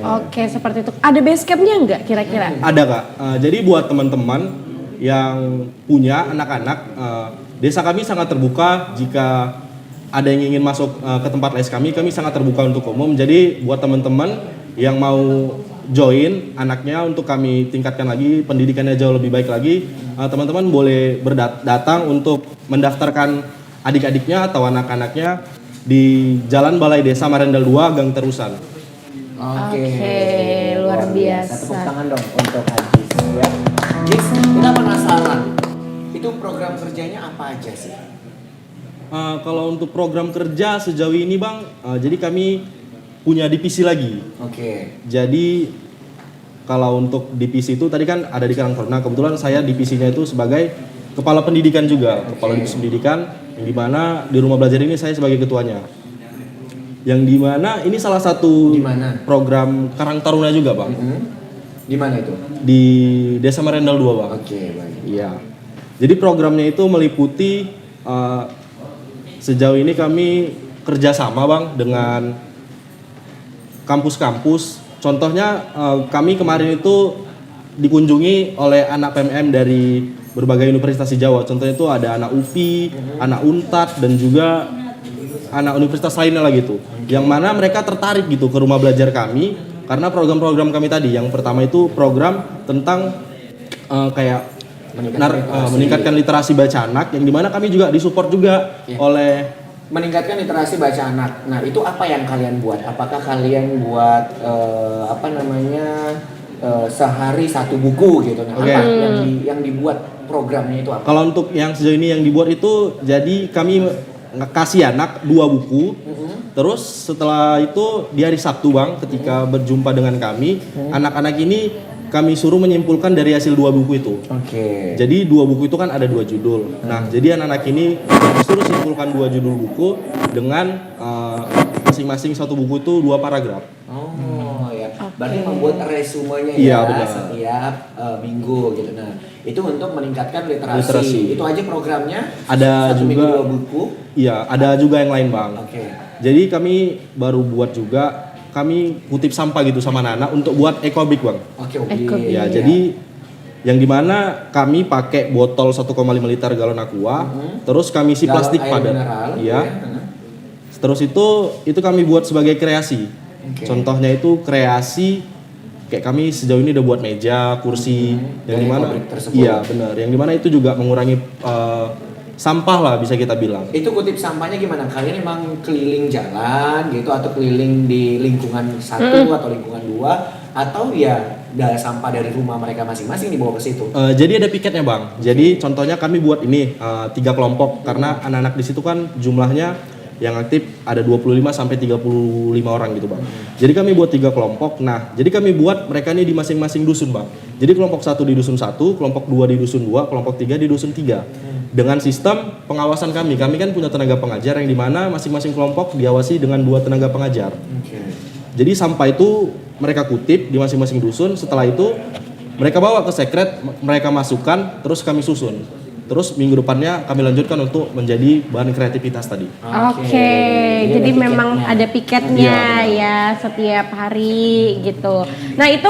Oke, seperti itu. Ada base campnya nggak kira-kira? Ada Kak, jadi buat teman-teman yang punya anak-anak, desa kami sangat terbuka jika ada yang ingin masuk ke tempat les kami sangat terbuka untuk umum. Jadi buat teman-teman yang mau join anaknya untuk kami tingkatkan lagi, pendidikannya jauh lebih baik lagi, teman-teman boleh datang untuk mendaftarkan adik-adiknya atau anak-anaknya di Jalan Balai Desa Marendal 2, Gang Terusan. Oke, luar biasa. Tepuk tangan dong untuk Ajis ya. Ajis, kita penasaran. Itu program kerjanya apa aja sih? Kalau untuk program kerja sejauh ini Bang, jadi kami punya divisi lagi. Oke. Jadi kalau untuk divisi itu tadi kan ada di Karang Taruna, kebetulan saya divisinya itu sebagai kepala pendidikan juga, kepala divisi pendidikan, yang dimana di rumah belajar ini saya sebagai ketuanya. Yang dimana ini salah satu program Karang Taruna juga, Bang. Di mana itu? Di Desa Marendal 2, Bang. Oke, baik. Iya. Jadi programnya itu meliputi sejauh ini kami kerjasama, Bang, dengan kampus-kampus. Contohnya kami kemarin itu dikunjungi oleh anak PMM dari berbagai universitas di Jawa. Contohnya itu ada anak UPI, anak UNTAD, dan juga anak universitas lainnya lah gitu. Yang mana mereka tertarik gitu ke rumah belajar kami karena program-program kami tadi. Yang pertama itu program tentang kayak meningkatkan literasi baca anak, yang dimana kami juga disupport juga oleh meningkatkan literasi baca anak. Nah, itu apa yang kalian buat? Apakah kalian buat sehari satu buku gitu? Nah, apa yang dibuat programnya itu apa? Kalau untuk yang sejauh ini yang dibuat itu, jadi kami kasih anak 2 buku. Terus setelah itu di hari Sabtu, Bang, ketika berjumpa dengan kami, anak-anak ini kami suruh menyimpulkan dari hasil 2 buku itu. Oke. Jadi 2 buku itu kan ada 2 judul. Nah, jadi anak-anak ini disuruh simpulkan 2 judul buku dengan masing-masing satu buku itu 2 paragraf. Oh ya, berarti membuat resumenya Iya, ya benar. setiap minggu gitu. Nah, itu untuk meningkatkan literasi. Itu aja programnya. Ada satu minggu juga 2 buku. Iya, ada juga yang lain, Bang. Oke. Jadi kami baru buat juga, kami kutip sampah gitu sama anak-anak untuk buat ekobik, Bang. Oke. Ya, jadi yang dimana kami pakai botol 1,5 liter galon aqua, terus kami isi Galon plastik air padat. mineral, Iya. ya. Terus itu kami buat sebagai kreasi. Oke. Contohnya itu kreasi kayak kami sejauh ini udah buat meja, kursi, yang dari dimana ekobrik tersebut. iya benar, yang dimana itu juga mengurangi sampah lah bisa kita bilang. Itu kutip sampahnya gimana? Kalian emang keliling jalan gitu atau keliling di lingkungan 1 atau lingkungan 2 atau ya sampah dari rumah mereka masing-masing dibawa ke situ? Jadi ada piketnya, Bang. Jadi contohnya kami buat ini 3 kelompok karena anak-anak di situ kan jumlahnya yang aktif ada 25 sampai 35 orang gitu, Bang. Jadi kami buat 3 kelompok. Nah, jadi kami buat mereka ini di masing-masing dusun, Bang. Jadi kelompok 1 di dusun 1, kelompok 2 di dusun 2, kelompok 3 di dusun 3. Dengan sistem pengawasan kami kan punya tenaga pengajar yang dimana masing-masing kelompok diawasi dengan 2 tenaga pengajar. Jadi sampah itu mereka kutip di masing-masing dusun, setelah itu mereka bawa ke sekret, mereka masukkan, terus kami susun. Terus minggu depannya kami lanjutkan untuk menjadi bahan kreativitas tadi. Oke, jadi memang ada piketnya ya setiap hari gitu. Nah itu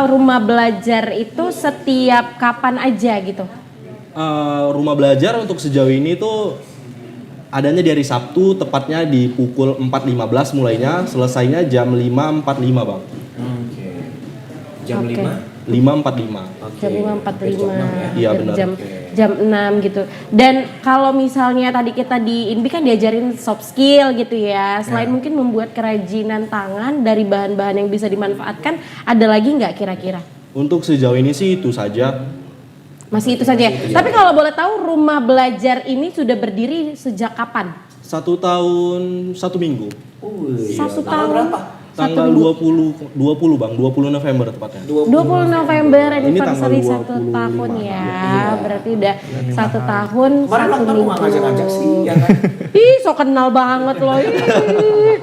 rumah belajar itu setiap kapan aja gitu? Rumah belajar untuk sejauh ini tuh adanya di hari Sabtu, tepatnya di pukul 4.15 mulainya, selesainya jam 5.45, Bang. Oke. Jam Oke. 5? 5.45. Jam 5.45, Iya, benar. jam 6 gitu. Dan kalau misalnya tadi kita di INBI kan diajarin soft skill gitu ya. Selain mungkin membuat kerajinan tangan dari bahan-bahan yang bisa dimanfaatkan, ada lagi nggak kira-kira? Untuk sejauh ini sih itu saja. Masih itu saja. Tapi kalau boleh tahu rumah belajar ini sudah berdiri sejak kapan? 1 tahun 1 minggu. Satu Tanggal tahun. berapa? Tanggal 20 Bang, 20 November tepatnya. 20 November anniversary tanggal 1 tahun 25. ya. Berarti udah 1 tahun, Kemarin 1 ulang tahun lu nggak ngajak-ngajak sih, minggu. ya kan? Ih, so kenal banget loh. Ih.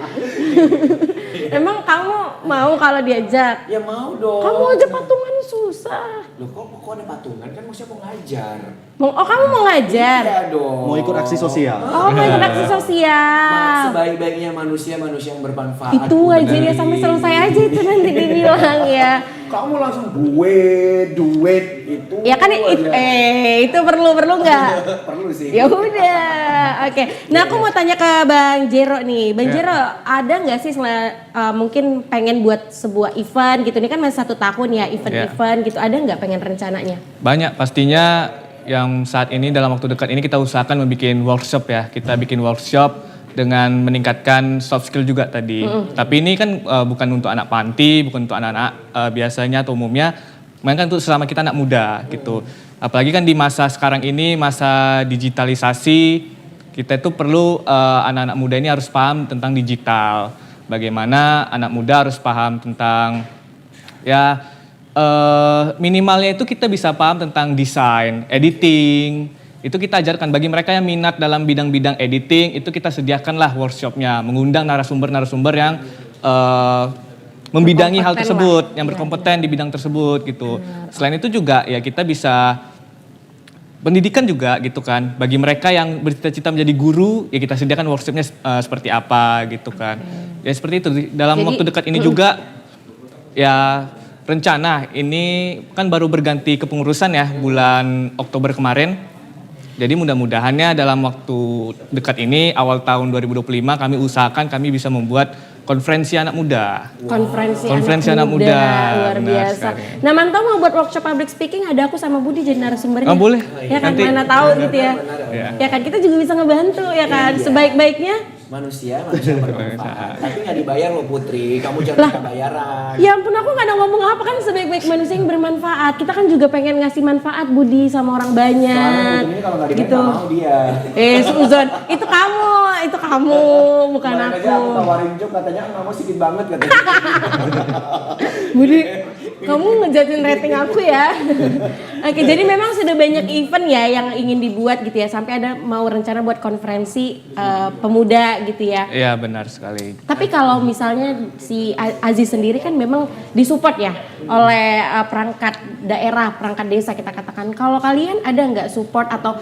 Emang kamu mau kalau diajak? Ya mau dong. Kamu aja patungan susah. Loh kok ada patungan kan maksudnya mau ngajar. Oh, kamu mau ngajar? Iya dong. Mau ikut aksi sosial. Oh, mau ikut aksi sosial. Sebaik-baiknya manusia yang bermanfaat. Itu aja dia sampai selesai aja itu nanti dibilang ya. Kamu langsung duet itu. Ya kan itu perlu nggak? Perlu sih. Ya udah, oke. Nah aku mau tanya ke Bang Jero nih, Bang Jero ada nggak sih mungkin pengen buat sebuah event gitu? Ini kan masih 1 tahun ya event-event gitu. Ada nggak pengen rencananya? Banyak pastinya yang saat ini dalam waktu dekat ini kita usahakan membuat workshop ya. Kita bikin workshop dengan meningkatkan soft skill juga tadi. Tapi ini kan bukan untuk anak panti, bukan untuk anak-anak biasanya atau umumnya, melainkan untuk selama kita anak muda gitu. Apalagi kan di masa sekarang ini, masa digitalisasi, kita itu perlu anak-anak muda ini harus paham tentang digital. Bagaimana anak muda harus paham tentang ya minimalnya itu kita bisa paham tentang desain, editing, itu kita ajarkan. Bagi mereka yang minat dalam bidang-bidang editing, itu kita sediakanlah workshopnya, mengundang narasumber-narasumber yang membidangi hal Berkompeten tersebut, lah. yang berkompeten di bidang tersebut gitu. Selain itu juga ya kita bisa pendidikan juga gitu kan. Bagi mereka yang bercita-cita menjadi guru, ya kita sediakan workshopnya seperti apa gitu kan. Ya seperti itu. Dalam Jadi- waktu dekat ini juga ya rencana ini kan baru berganti kepengurusan ya bulan Oktober kemarin. Jadi mudah-mudahannya dalam waktu dekat ini awal tahun 2025 kami usahakan kami bisa membuat konferensi anak muda. Konferensi anak muda. Luar benar biasa. sekali. Nah, Mantau mau buat workshop public speaking, ada aku sama Budi jadi narasumbernya. Oh, boleh. Ya kan, Nanti. mana tahu gitu ya. Iya. Ya kan, kita juga bisa ngebantu ya kan. Sebaik-baiknya. Manusia bermanfaat. Tapi nggak dibayar loh Putri, kamu jangan minta bayaran. Ya ampun, aku gak ada ngomong apa kan, sebaik-baik manusia yang bermanfaat. Kita kan juga pengen ngasih manfaat Budi sama orang Soalnya banyak. Putri ini kalau nggak dibayar Gitu. nggak mau dia. Suzon, itu kamu, bukan Kemarin aku. aja aku tawarin job katanya kamu sedikit banget katanya. Budi, kamu ngejatuhin rating aku ya. Oke, jadi memang sudah banyak event ya yang ingin dibuat gitu ya. Sampai ada mau rencana buat konferensi pemuda gitu ya. Iya benar sekali. Tapi kalau misalnya si Aziz sendiri kan memang disupport ya oleh perangkat daerah, perangkat desa kita katakan. Kalau kalian ada nggak support atau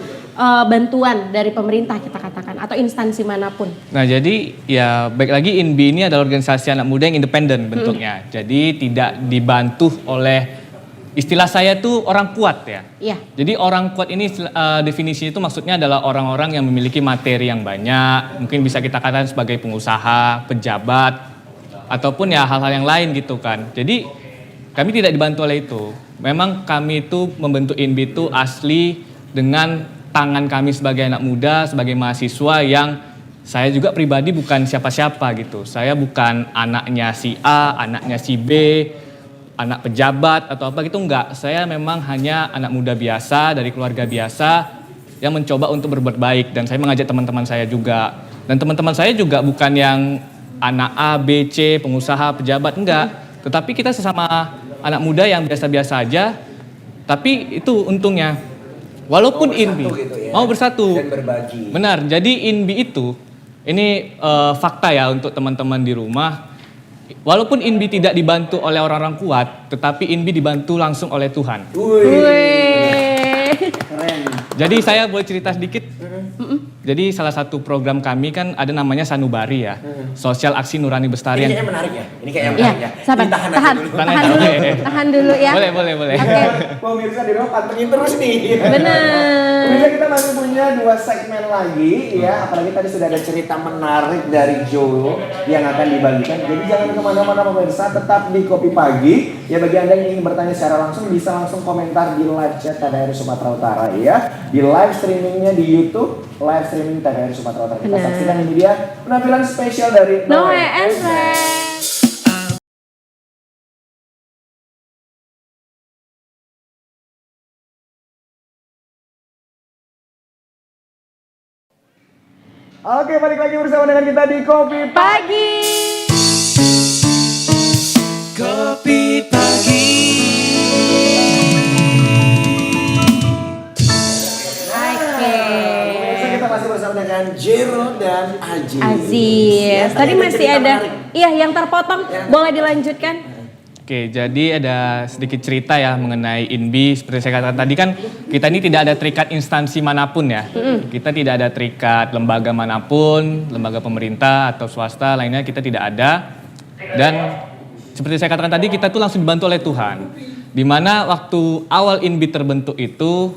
bantuan dari pemerintah kita katakan atau instansi manapun? Nah jadi ya baik lagi INBI ini adalah organisasi anak muda yang independen bentuknya. Jadi tidak dibantu oleh istilah saya tuh orang kuat ya. Iya. Jadi orang kuat ini definisi itu maksudnya adalah orang-orang yang memiliki materi yang banyak. Mungkin bisa kita katakan sebagai pengusaha, pejabat, ataupun ya hal-hal yang lain gitu kan. Jadi kami tidak dibantu oleh itu. Memang kami itu membentuk INBI itu asli dengan tangan kami sebagai anak muda, sebagai mahasiswa yang saya juga pribadi bukan siapa-siapa gitu. Saya bukan anaknya si A, anaknya si B, anak pejabat atau apa gitu, enggak. Saya memang hanya anak muda biasa dari keluarga biasa yang mencoba untuk berbuat baik, dan saya mengajak teman-teman saya juga. Dan teman-teman saya juga bukan yang anak A, B, C, pengusaha, pejabat, enggak. Tetapi kita sesama anak muda yang biasa-biasa aja, tapi itu untungnya. Walaupun INBI gitu ya. mau bersatu. Dan berbagi. Benar, jadi INBI itu, ini fakta ya untuk teman-teman di rumah. Walaupun INBI tidak dibantu oleh orang-orang kuat, tetapi INBI dibantu langsung oleh Tuhan. Wih. Keren. Jadi saya boleh cerita sedikit. Jadi salah satu program kami kan ada namanya Sanubari ya, Sosial Aksi Nurani Bestari. Ini kayaknya menarik ya. Ini kayaknya Ya, menarik ya. sabar, Ditahan aja tahan, dulu. tahan dulu ya. Boleh. Oke, Pemirsa di rumah pantengin terus nih. benar. Pemirsa, kita masih punya 2 segmen lagi ya. Apalagi tadi sudah ada cerita menarik dari Joe yang akan dibagikan. Jadi jangan kemana-mana pemirsa, tetap di Kopi Pagi. Ya bagi Anda yang ingin bertanya secara langsung bisa langsung komentar di live chat TVRI Sumatera Utara ya. Di live streamingnya di YouTube, live streaming TVRI Sumatera Utara. Kita Benar. saksikan ini dia penampilan spesial dari Noe and Friends. Oke, balik lagi bersama dengan kita di Kopi Pagi. Kopi pagi. Oke. Pemirsa, kita masih bersama dengan Jero dan Aziz. Aziz. Tadi masih cerita ada, menarik. iya yang terpotong. Boleh dilanjutkan? Oke, jadi ada sedikit cerita ya mengenai INBI. Seperti saya katakan tadi kan, kita ini tidak ada terikat instansi manapun ya. Kita tidak ada terikat lembaga manapun, lembaga pemerintah atau swasta lainnya kita tidak ada. Dan seperti saya katakan tadi, kita tuh langsung dibantu oleh Tuhan. Dimana waktu awal INBI terbentuk itu,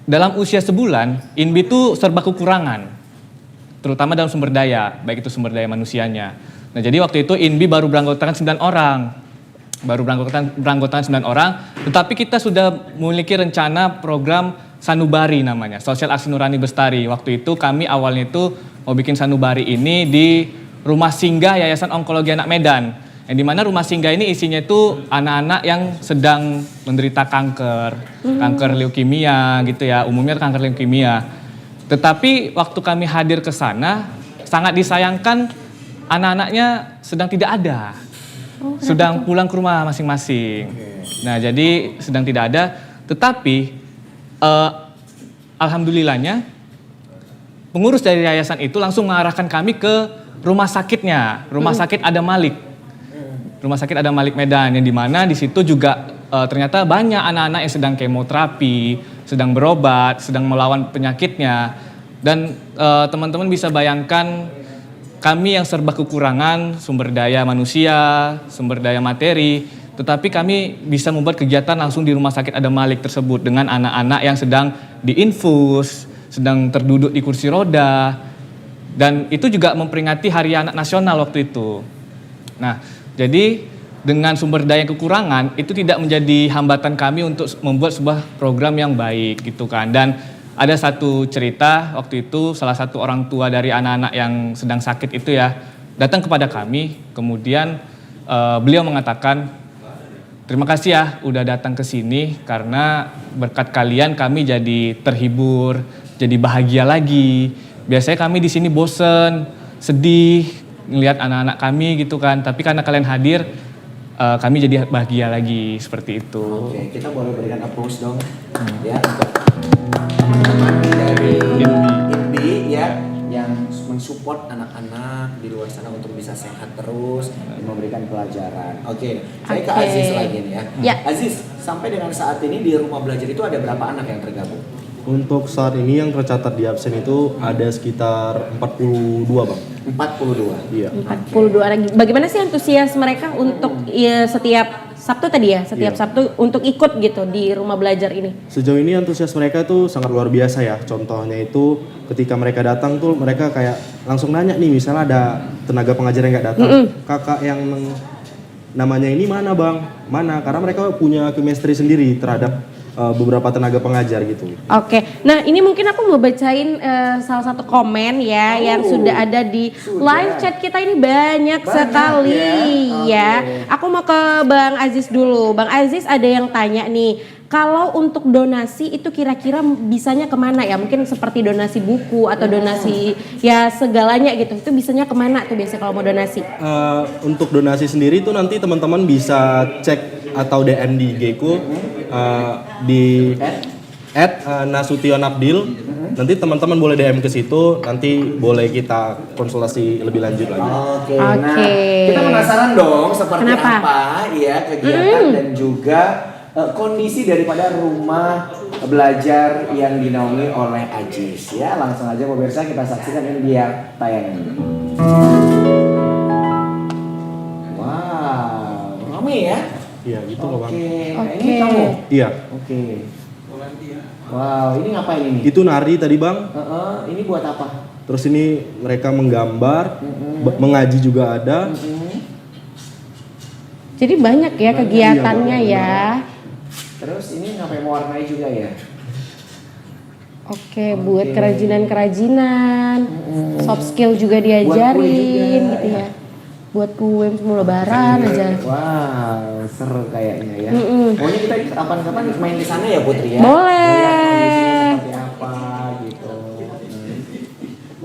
dalam usia sebulan, INBI itu serba kekurangan. Terutama dalam sumber daya, baik itu sumber daya manusianya. Nah jadi waktu itu INBI baru beranggotakan 9 orang. Baru beranggotakan 9 orang, tetapi kita sudah memiliki rencana program Sanubari namanya, Sosial Aksi Nurani Bestari. Waktu itu kami awalnya itu mau bikin Sanubari ini di Rumah Singgah Yayasan Onkologi Anak Medan. Yang dimana rumah singgah ini isinya itu anak-anak yang sedang menderita kanker, kanker leukemia gitu ya, umumnya kanker leukemia. Tetapi waktu kami hadir ke sana, sangat disayangkan anak-anaknya sedang tidak ada. sedang pulang ke rumah masing-masing. Nah, jadi sedang tidak ada, tetapi alhamdulillahnya pengurus dari yayasan itu langsung mengarahkan kami ke rumah sakitnya, Rumah Sakit Adam Malik. Rumah Sakit Adam Malik Medan, yang dimana di situ juga ternyata banyak anak-anak yang sedang kemoterapi, sedang berobat, sedang melawan penyakitnya. Dan teman-teman bisa bayangkan kami yang serba kekurangan sumber daya manusia, sumber daya materi, tetapi kami bisa membuat kegiatan langsung di Rumah Sakit Adam Malik tersebut dengan anak-anak yang sedang diinfus, sedang terduduk di kursi roda, dan itu juga memperingati Hari Anak Nasional waktu itu. Nah, jadi dengan sumber daya kekurangan itu tidak menjadi hambatan kami untuk membuat sebuah program yang baik gitu kan. Dan ada satu cerita waktu itu salah satu orang tua dari anak-anak yang sedang sakit itu ya datang kepada kami, kemudian beliau mengatakan, terima kasih ya udah datang ke sini karena berkat kalian kami jadi terhibur, jadi bahagia lagi. Biasanya kami di sini bosen, sedih ngelihat anak-anak kami gitu kan, tapi karena kalian hadir kami jadi bahagia lagi seperti itu. Oke, kita boleh berikan applause dong ya untuk teman-teman dari INBI ya yang mensupport anak-anak di luar sana untuk bisa sehat terus dan memberikan pelajaran. Oke, saya ke Aziz lagi nih ya. Ya. Aziz, sampai dengan saat ini di rumah belajar itu ada berapa anak yang tergabung? Untuk saat ini yang tercatat di absen itu ada sekitar 42 Bang. 42. Iya. 42 lagi. Bagaimana sih antusias mereka untuk setiap Sabtu tadi ya, setiap Iya. Sabtu untuk ikut gitu di rumah belajar ini? Sejauh ini antusias mereka tuh sangat luar biasa ya. Contohnya itu ketika mereka datang tuh mereka kayak langsung nanya nih, misalnya ada tenaga pengajar yang nggak datang, kakak yang namanya ini mana Bang? Mana? Karena mereka punya chemistry sendiri terhadap beberapa tenaga pengajar gitu. Oke, nah ini mungkin aku mau bacain salah satu komen ya yang sudah ada di live chat kita ini banyak sekali ya. Aku mau ke Bang Aziz dulu. Bang Aziz ada yang tanya nih, kalau untuk donasi itu kira-kira bisanya kemana ya? Mungkin seperti donasi buku atau donasi ya segalanya gitu. Itu bisanya kemana tuh biasanya kalau mau donasi? Untuk donasi sendiri tuh nanti teman-teman bisa cek atau DM di Geko di @nasutionabdil. Nanti teman-teman boleh DM ke situ, nanti boleh kita konsultasi lebih lanjut lagi. Oke. Nah kita penasaran dong seperti Kenapa? apa ya kegiatan dan juga kondisi daripada rumah belajar yang dinaungi oleh Aziz ya. Langsung aja pemirsa kita saksikan, ini dia tayangan. Wow, rame ya. Iya, gitu loh Bang. Ini kamu? Iya. Oke. Wow, ini ngapain ini? Itu nari tadi Bang. Ini buat apa? Terus ini mereka menggambar, mengaji juga ada. Jadi banyak ya kegiatannya ya. Terus ini ngapain, mewarnai juga ya? Oke, buat kerajinan-kerajinan, soft skill juga diajarin juga, gitu ya. Buat kue semua lebaran aja. Wow, seru kayaknya ya. Pokoknya kita kapan-kapan main di sana ya Putri ya. Boleh. Lihat kondisinya seperti apa gitu.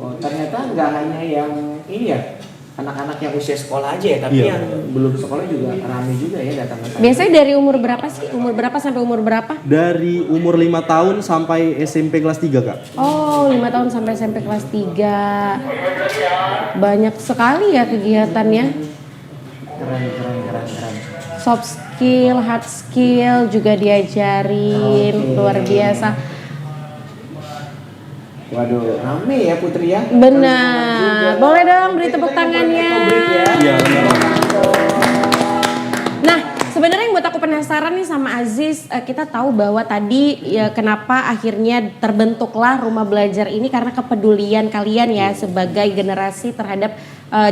Oh, ternyata nggak hanya yang ini ya, anak-anak yang usia sekolah aja ya, tapi Iya. yang belum sekolah juga ramai juga ya datang ke sana. Biasanya dari umur berapa sih? Umur berapa sampai umur berapa? Dari umur 5 tahun sampai SMP kelas 3 Kak. Oh, 5 tahun sampai SMP kelas 3. Banyak sekali ya kegiatannya. Keren. Soft skill, hard skill juga diajarin. Luar biasa. Waduh, rame ya Putri ya. Benar. Boleh dong beri tepuk tangannya. Iya, benar. Nah, sebenarnya yang buat aku penasaran nih sama Aziz, kita tahu bahwa tadi ya kenapa akhirnya terbentuklah rumah belajar ini karena kepedulian kalian ya sebagai generasi terhadap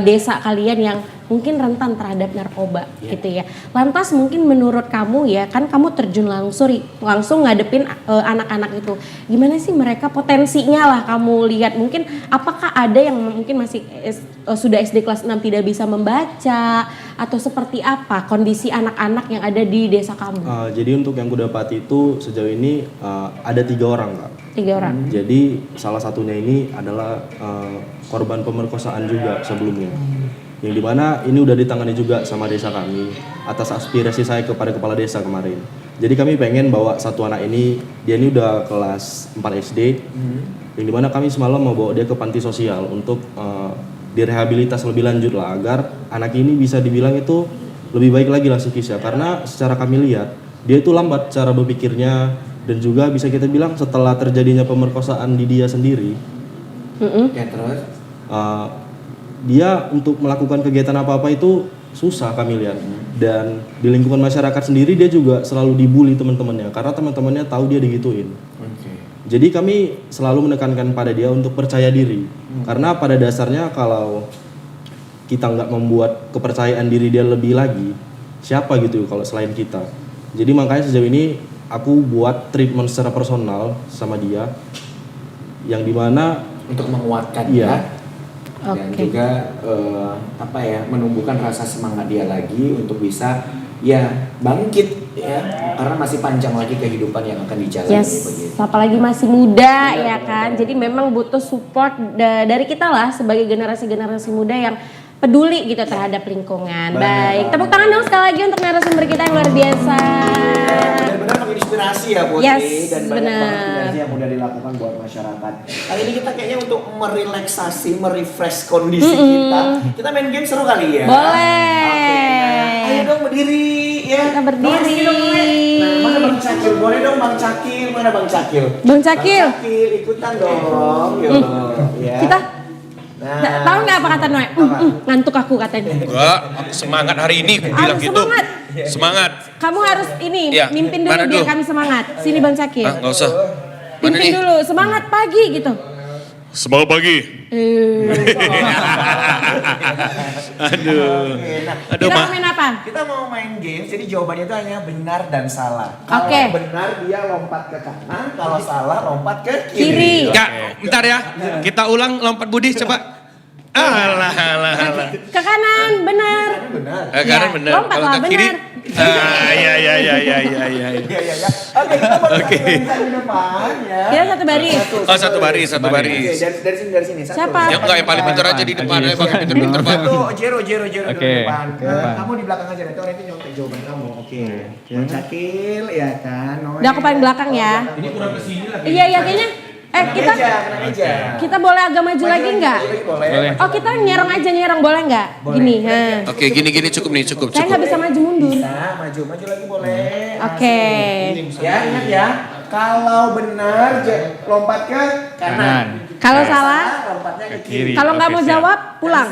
desa kalian yang mungkin rentan terhadap narkoba gitu ya. Lantas mungkin menurut kamu ya, kan kamu terjun langsung ngadepin anak-anak itu. Gimana sih mereka potensinya lah kamu lihat, mungkin apakah ada yang mungkin masih sudah SD kelas 6 tidak bisa membaca atau seperti apa kondisi anak-anak yang ada di desa kamu? Jadi untuk yang kudapati itu sejauh ini ada 3 orang Kak. 3 orang. Jadi salah satunya ini adalah korban pemerkosaan juga sebelumnya. Yang dimana ini udah ditangani juga sama desa kami atas aspirasi saya kepada kepala desa kemarin. Jadi kami pengen bawa satu anak ini, dia ini udah kelas 4 SD, yang dimana kami semalam mau bawa dia ke panti sosial untuk direhabilitas lebih lanjut lah, agar anak ini bisa dibilang itu lebih baik lagi lah psikisnya. Karena secara kami lihat, dia itu lambat cara berpikirnya, dan juga bisa kita bilang setelah terjadinya pemerkosaan di dia sendiri, Ya terus? dia untuk melakukan kegiatan apa-apa itu susah kami lihat. Dan di lingkungan masyarakat sendiri dia juga selalu dibully teman-temannya karena teman-temannya tahu dia digituin. Jadi kami selalu menekankan pada dia untuk percaya diri. Karena pada dasarnya kalau kita nggak membuat kepercayaan diri dia lebih lagi, siapa gitu kalau selain kita. Jadi makanya sejauh ini aku buat treatment secara personal sama dia, yang dimana Untuk menguatkan Iya. ya. Dan Oke. juga menumbuhkan rasa semangat dia lagi untuk bisa ya bangkit ya, karena masih panjang lagi kehidupan yang akan dijalani Yes, begitu. apalagi masih muda ya kan. Jadi memang butuh support dari kita lah sebagai generasi-generasi muda yang peduli gitu terhadap lingkungan. Baik, tepuk tangan dong sekali lagi untuk narasumber kita yang luar biasa. Benar-benar menginspirasi ya Putri, Yes, dan banyak benar. banget kinerja yang udah dilakukan buat masyarakat. Kali ini kita kayaknya untuk merelaksasi, merefresh kondisi kita main game seru kali ya. Boleh. Oke, nah, ayo dong berdiri ya. Kita berdiri. Dong, sini dong, Noe. Nah, mana Bang Cakil? Boleh dong Bang Cakil, mana Bang Cakil? Bang Cakil. Bang Cakil ikutan dong. Yuk, ya. Kita Nah, tahu nggak apa kata Noe? Ngantuk aku katanya. Enggak, semangat hari ini aku bilang Harus gitu. semangat. Semangat. Kamu harus ini Iya, mimpin dulu mana biar dulu? kami semangat. Sini Bang Cakil. Ah, enggak usah. Mana Pimpin nih? dulu, semangat pagi gitu. Semangat pagi. Aduh. oke, nah, Aduh, Kita mah. main apa? kita mau main game, jadi jawabannya itu hanya benar dan salah. Kalau Oke. benar dia lompat ke kanan, kalau salah lompat ke Kiri. kiri. Enggak, bentar ya. Kita ulang lompat Budi coba. Alah, alah, alah. Ke kanan, benar. Benar. Kanan Iya, benar. lompat Kalau lah, ke kiri. benar. Ya. Iya, iya, iya. Oke, kita buat Oke. di depan ya. Kita satu baris. Oh, satu baris, satu Oke, baris. dari sini. Satu. Siapa? Ya enggak, yang paling pintar aja di depan. Ayo pakai pintar-pintar, Pak. Satu, Jero Oke, di depan. ke depan. Kamu di belakang aja, nanti orang itu nyontek jawaban kamu. Oke. Bang Cakil, ya kan. Noe. Udah aku paling belakang ya. Ini kurang kesini lah. Iya, kayaknya. Kita kena meja. kita boleh agak maju lagi nggak? Boleh. Oh, kita nyerong boleh nggak? Gini, ha. Oke, gini cukup nih, cukup. Saya nggak bisa maju mundur. Bisa, maju lagi boleh. Oke. Asik. Ya, ingat ya. Kalau benar lompat ke kanan. Kalau salah, lompatnya ke kiri. kalau nggak Oke, mau siap. jawab, pulang.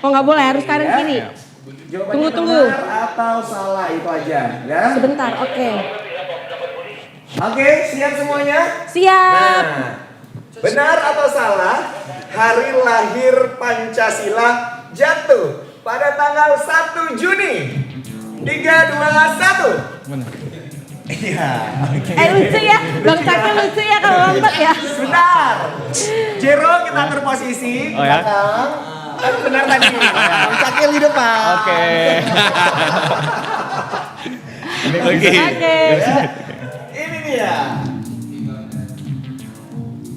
Oh, nggak boleh, harus kanan Ya. kiri. Jawabannya Tunggu. benar atau salah itu aja, ya. Sebentar, oke. Oke, siap semuanya? Siap. Nah, benar atau salah? Hari lahir Pancasila jatuh pada tanggal 1 Juni. 3, 2, 1. Iya. Lucu ya, Bang Cakil lucu ya kalau lompat ya. Bentar. Jero kita atur posisi. Oh ya? Belakang. Kan benar tadi. Bang Cakil di depan. Oke. Oke. Oke. Ini dia.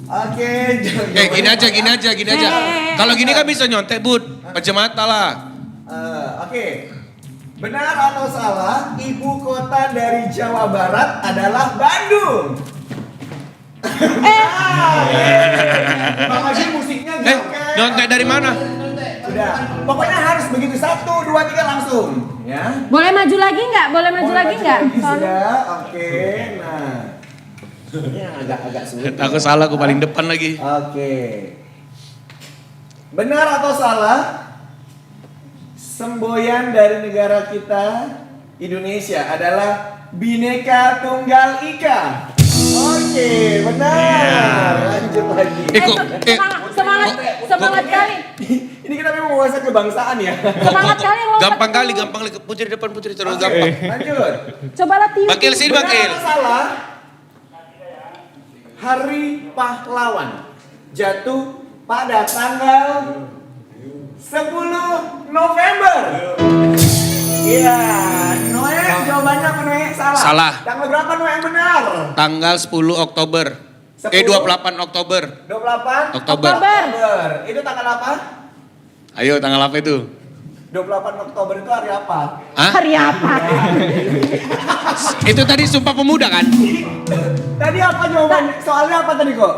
Oke. Gini aja. Kalau gini kan bisa nyontek, Bud. Kacamata lah. Oke. Benar atau salah, ibu kota dari Jawa Barat adalah Bandung. Bang Haji musiknya joget. Nyontek dari mana? Udah. Pokoknya harus begitu 1, 2, 3 langsung. Ya. Boleh maju lagi nggak? Boleh maju lagi nggak? Sudah. Oke. Nah. Ini yang agak sulit. Aku salah, aku paling depan lagi. Oke. Benar atau salah? Semboyan dari negara kita Indonesia adalah Bhinneka Tunggal Ika. Oke, benar. Lanjut lagi. Semangat kali. Ini kita memang menguasai kebangsaan ya. Semangat kali yang lompat. Gampang kali. Putri depan, Putri terus gampang. Lanjut. Coba latihan. Bakil sini, Benar Bakil. atau salah? Hari Pahlawan jatuh pada tanggal 10 November. Iya, Noe jawabannya apa Noe? Salah. Salah. Tanggal berapa Noe yang benar? Tanggal 10 Oktober. 28 Oktober. 28 Oktober. Oktober. Itu tanggal apa? Ayo, tanggal apa itu? 28 Oktober itu hari apa? Hah? Hari apa? Itu tadi Sumpah Pemuda kan? Tadi apa jawaban? Soalnya apa tadi kok?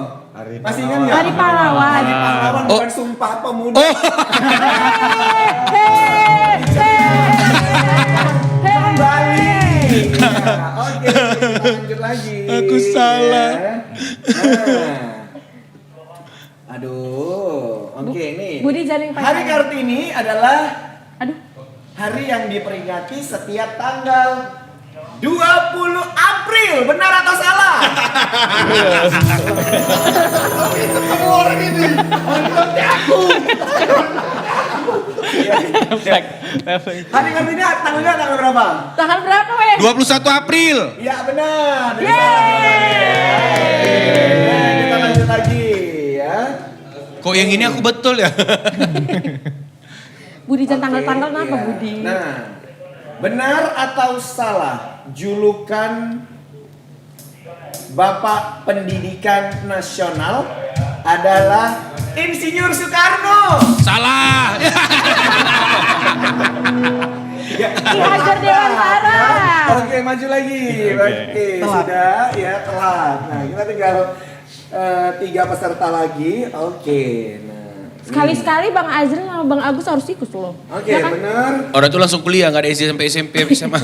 Masih ingat nggak? Hari pahlawan. Hari pahlawan Oh. bukan Sumpah Pemuda. Oh, Kembali. Ya, oke, kita lanjut lagi. Aku salah. Ya. Nah. Aduh, oke nih. Budi jangan yang pakai Hari tangan. Kartini adalah Aduh. hari yang diperingati setiap tanggal 20 April. Benar atau salah? Kamu orang ini. Seperti aku. Hari Kartini tanggalnya tanggal berapa? Tanggal berapa, weh? 21 April. Iya benar. Yeay. Nah, kita lanjut lagi ya. Kok yang ini aku betul ya? Budi jangan tanggal-tanggal Oke, kenapa, iya. Budi? Nah, benar atau salah julukan Bapak Pendidikan Nasional adalah Insinyur Soekarno? Salah. Ki Hajar Dewantara. Oke, maju lagi. Oke, sudah ya telat. Nah, kita tinggal 3 peserta lagi. Oke. Nah. Sekali-sekali Bang Azril sama Bang Agus harus ikut loh. Oke, Ya kan? benar. Orang tuh langsung kuliah, nggak ada SD sampai SMP, SMA.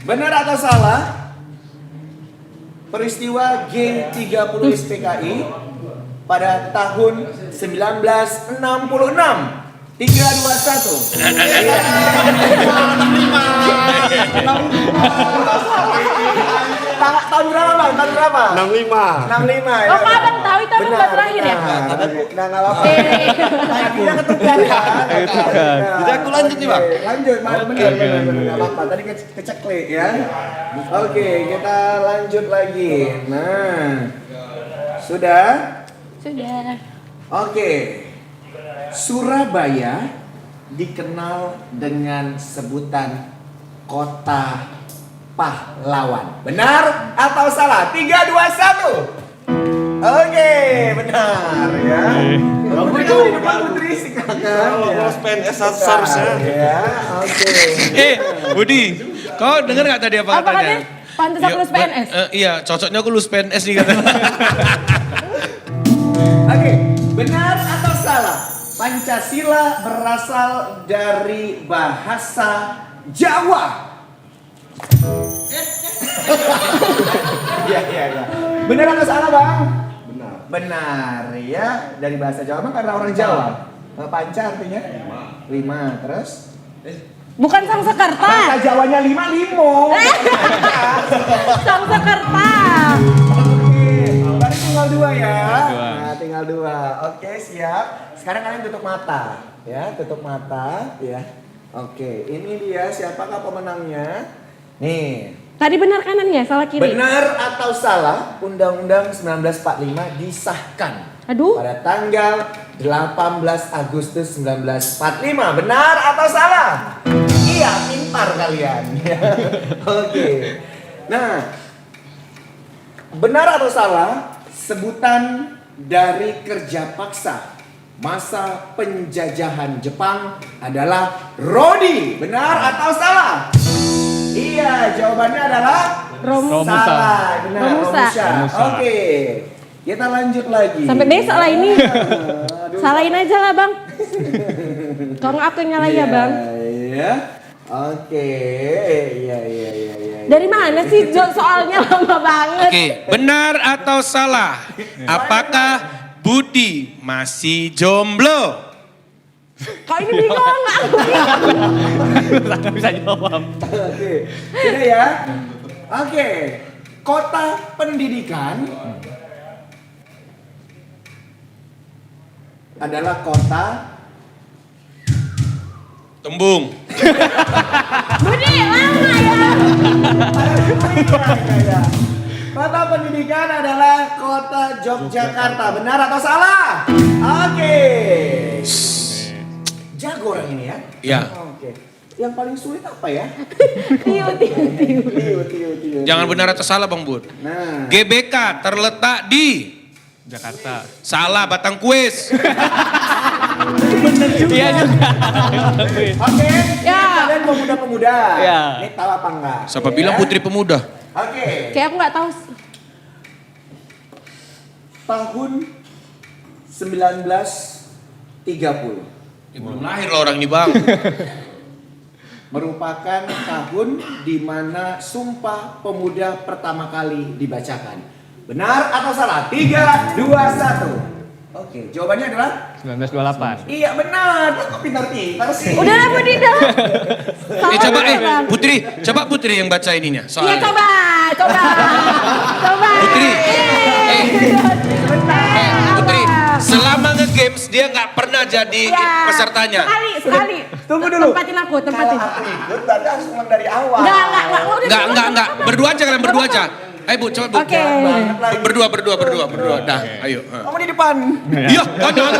Benar atau salah? Peristiwa G30 SPKI pada tahun 1966. 3, 2, 1. Tahun berapa Bang? Tahun berapa? 65. 65 ya. Oh, Kak Abang tahu itu abang baru lahir ya? Nah, nggak apa-apa. Eh. Kakinya ketukar ya. Jadi aku lanjut nih, Bang? Oke, lanjut, benar, nggak apa-apa. Tadi keceklik ya. Oke, kita lanjut lagi. Nah, sudah? Sudah. Oke. Surabaya dikenal dengan sebutan kota pahlawan. Benar atau salah? 3, 2, 1. Oke, benar ya. Putri kamu di depan Putri silakan. Lolos PNS seharusnya. Ya, oke. Budi, kau dengar nggak tadi apa Apa katanya? katanya? Pantes aku lulus PNS. Iya, cocoknya aku lulus PNS nih katanya. Oke, benar atau salah? Pancasila berasal dari bahasa Jawa. Iya. Benar atau salah, Bang? Benar. Benar ya, dari bahasa Jawa Bang, karena orang Jawa. Panca artinya 5. Terus Bukan Sangsekerta. bahasa Jawanya 5, limo. Sangsekerta. Oke, berarti tinggal 2 ya. Dua. Nah, tinggal 2. Oke, siap. Sekarang kalian tutup mata, ya, tutup mata, ya. Oke, ini dia siapakah pemenangnya? Nih, Tadi benar kanan ya, salah kiri. benar atau salah Undang-Undang 1945 disahkan Aduh. pada tanggal 18 Agustus 1945. Benar atau salah? Iya, pintar kalian. Oke. Nah, benar atau salah sebutan dari kerja paksa masa penjajahan Jepang adalah Rodi? Benar atau salah? Iya, jawabannya adalah Romusa. salah. Benar, Romusa. Romusa. Oke, kita lanjut lagi. Sampai besok lah ini. Aduh. Salahin aja lah Bang. Kalau nggak aku yang nyalain ya Bang. Iya. Oke. Iya. Dari mana sih soalnya lama banget. Oke, benar atau salah? Apakah Budi masih jomblo? Kok ini bingung aku bingung. Nggak bisa jawab. Oke. Sudah ya. Oke. Kota pendidikan adalah kota Tembung. Budi lama ya. Ya. Kota pendidikan adalah kota Yogyakarta. Benar atau salah? Oke. Jago orang ini ya. Ya. Oke. Yang paling sulit apa ya? Tiu. Tiu. Jangan benar atau salah Bang Bud. Nah. GBK terletak di Jakarta. salah Batang Kuis. Iya juga. Oke, Ya. kalian pemuda-pemuda. Ya. Ini tahu apa enggak? Siapa Ya. bilang putri pemuda? Oke. Kayak aku nggak tahu. Tahun 1930 Belum lahir loh orang ini bang. merupakan tahun di mana Sumpah Pemuda pertama kali dibacakan. Benar atau salah? 3, 2, 1. Oke, jawabannya adalah 1928. iya benar. Kok pintar-pintar sih? Udah lah Budi dah. Coba Salah. Putri, coba Putri yang baca ininya. Iya Soalnya. coba. Putri, Bentar. Putri, selama nge-games dia nggak pernah jadi Ya, pesertanya. Sekali. Tunggu dulu. Tempatin aku. Kalau aku ikut berarti harus ulang dari awal. Enggak. Enggak. Berdua aja kalian berdua aja. Ayo Bu, coba Bu. Oke. Banget lagi. Berdua. Dah, ayo. Kamu di depan. Iya, konyol.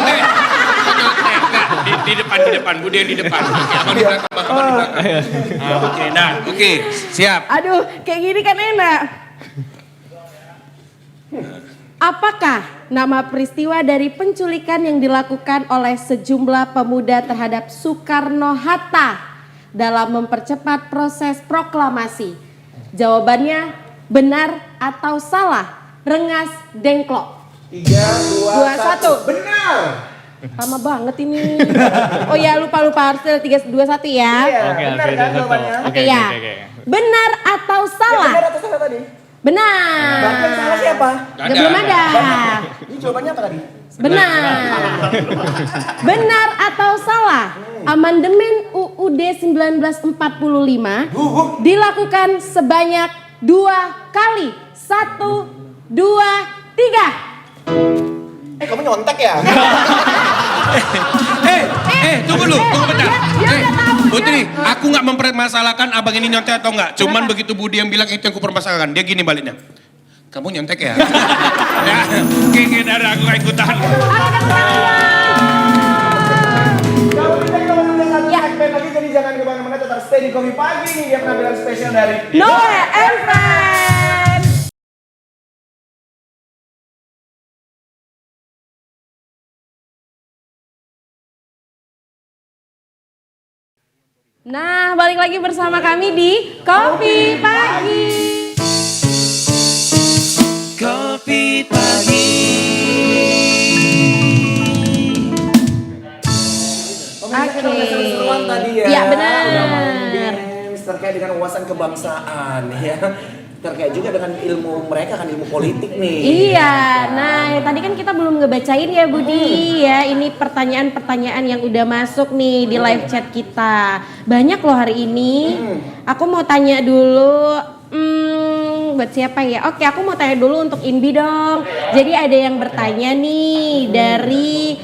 Di depan, Bu yang di depan. Abang di belakang, abang di belakang. Oke, siap. Aduh, kayak gini kan enak. Apakah nama peristiwa dari penculikan yang dilakukan oleh sejumlah pemuda terhadap Soekarno-Hatta dalam mempercepat proses proklamasi? Jawabannya benar atau salah? Rengas dengklok. 3, 2, 1. 1. Benar. Lama banget ini. Oh ya lupa harus 3, 2, 1 ya. Iya, Oke, benar kan jawabannya? Oke ya. Benar atau Ya, salah? benar atau salah tadi? Benar. Berarti yang salah siapa? Ya, belum ada. Ini jawabannya apa tadi? Benar. Benar atau salah? Amandemen UUD 1945 dilakukan sebanyak 2 kali. 1, 2, 3. Kamu nyontek ya? Tunggu bentar. dia udah tahu, Putri, aku nggak mempermasalahkan abang ini nyontek atau enggak. Cuman begitu Budi yang bilang itu yang aku permasalahkan. Dia gini baliknya. Kamu nyontek ya? Ya, oke, darah aku nggak ikutan. Kalau kita ngomongin satu segmen lagi, jadi jangan kemana-mana, tetap stay di Kopi Pagi nih. Dia penampilan spesial dari Noe and Friends. Nah, balik lagi bersama kami di Kopi Pagi. Kopi pagi. Pemirsa, kita udah seru-seruan tadi ya. Iya, benar. Udah main games terkait dengan wawasan kebangsaan ya. Terkait juga dengan ilmu mereka kan, ilmu politik nih. Iya, nah tadi kan kita belum ngebacain ya Budi ya. Ini pertanyaan-pertanyaan yang udah masuk nih di live chat kita. Banyak loh hari ini. Aku mau tanya dulu, buat siapa ya? Oke, aku mau tanya dulu untuk Inbi dong. Jadi ada yang bertanya nih dari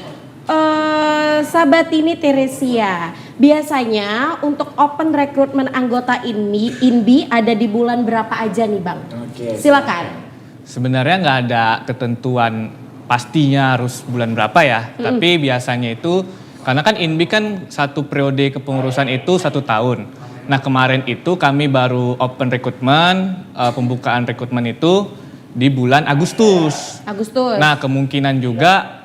Sabatini Teresia. Biasanya untuk open rekrutmen anggota INBI ada di bulan berapa aja nih Bang? Oke. Silakan. Sebenarnya nggak ada ketentuan pastinya harus bulan berapa ya. Tapi biasanya itu, karena kan INBI kan satu periode kepengurusan itu 1 tahun. Nah kemarin itu kami baru open rekrutmen, pembukaan rekrutmen itu di bulan Agustus. Nah kemungkinan juga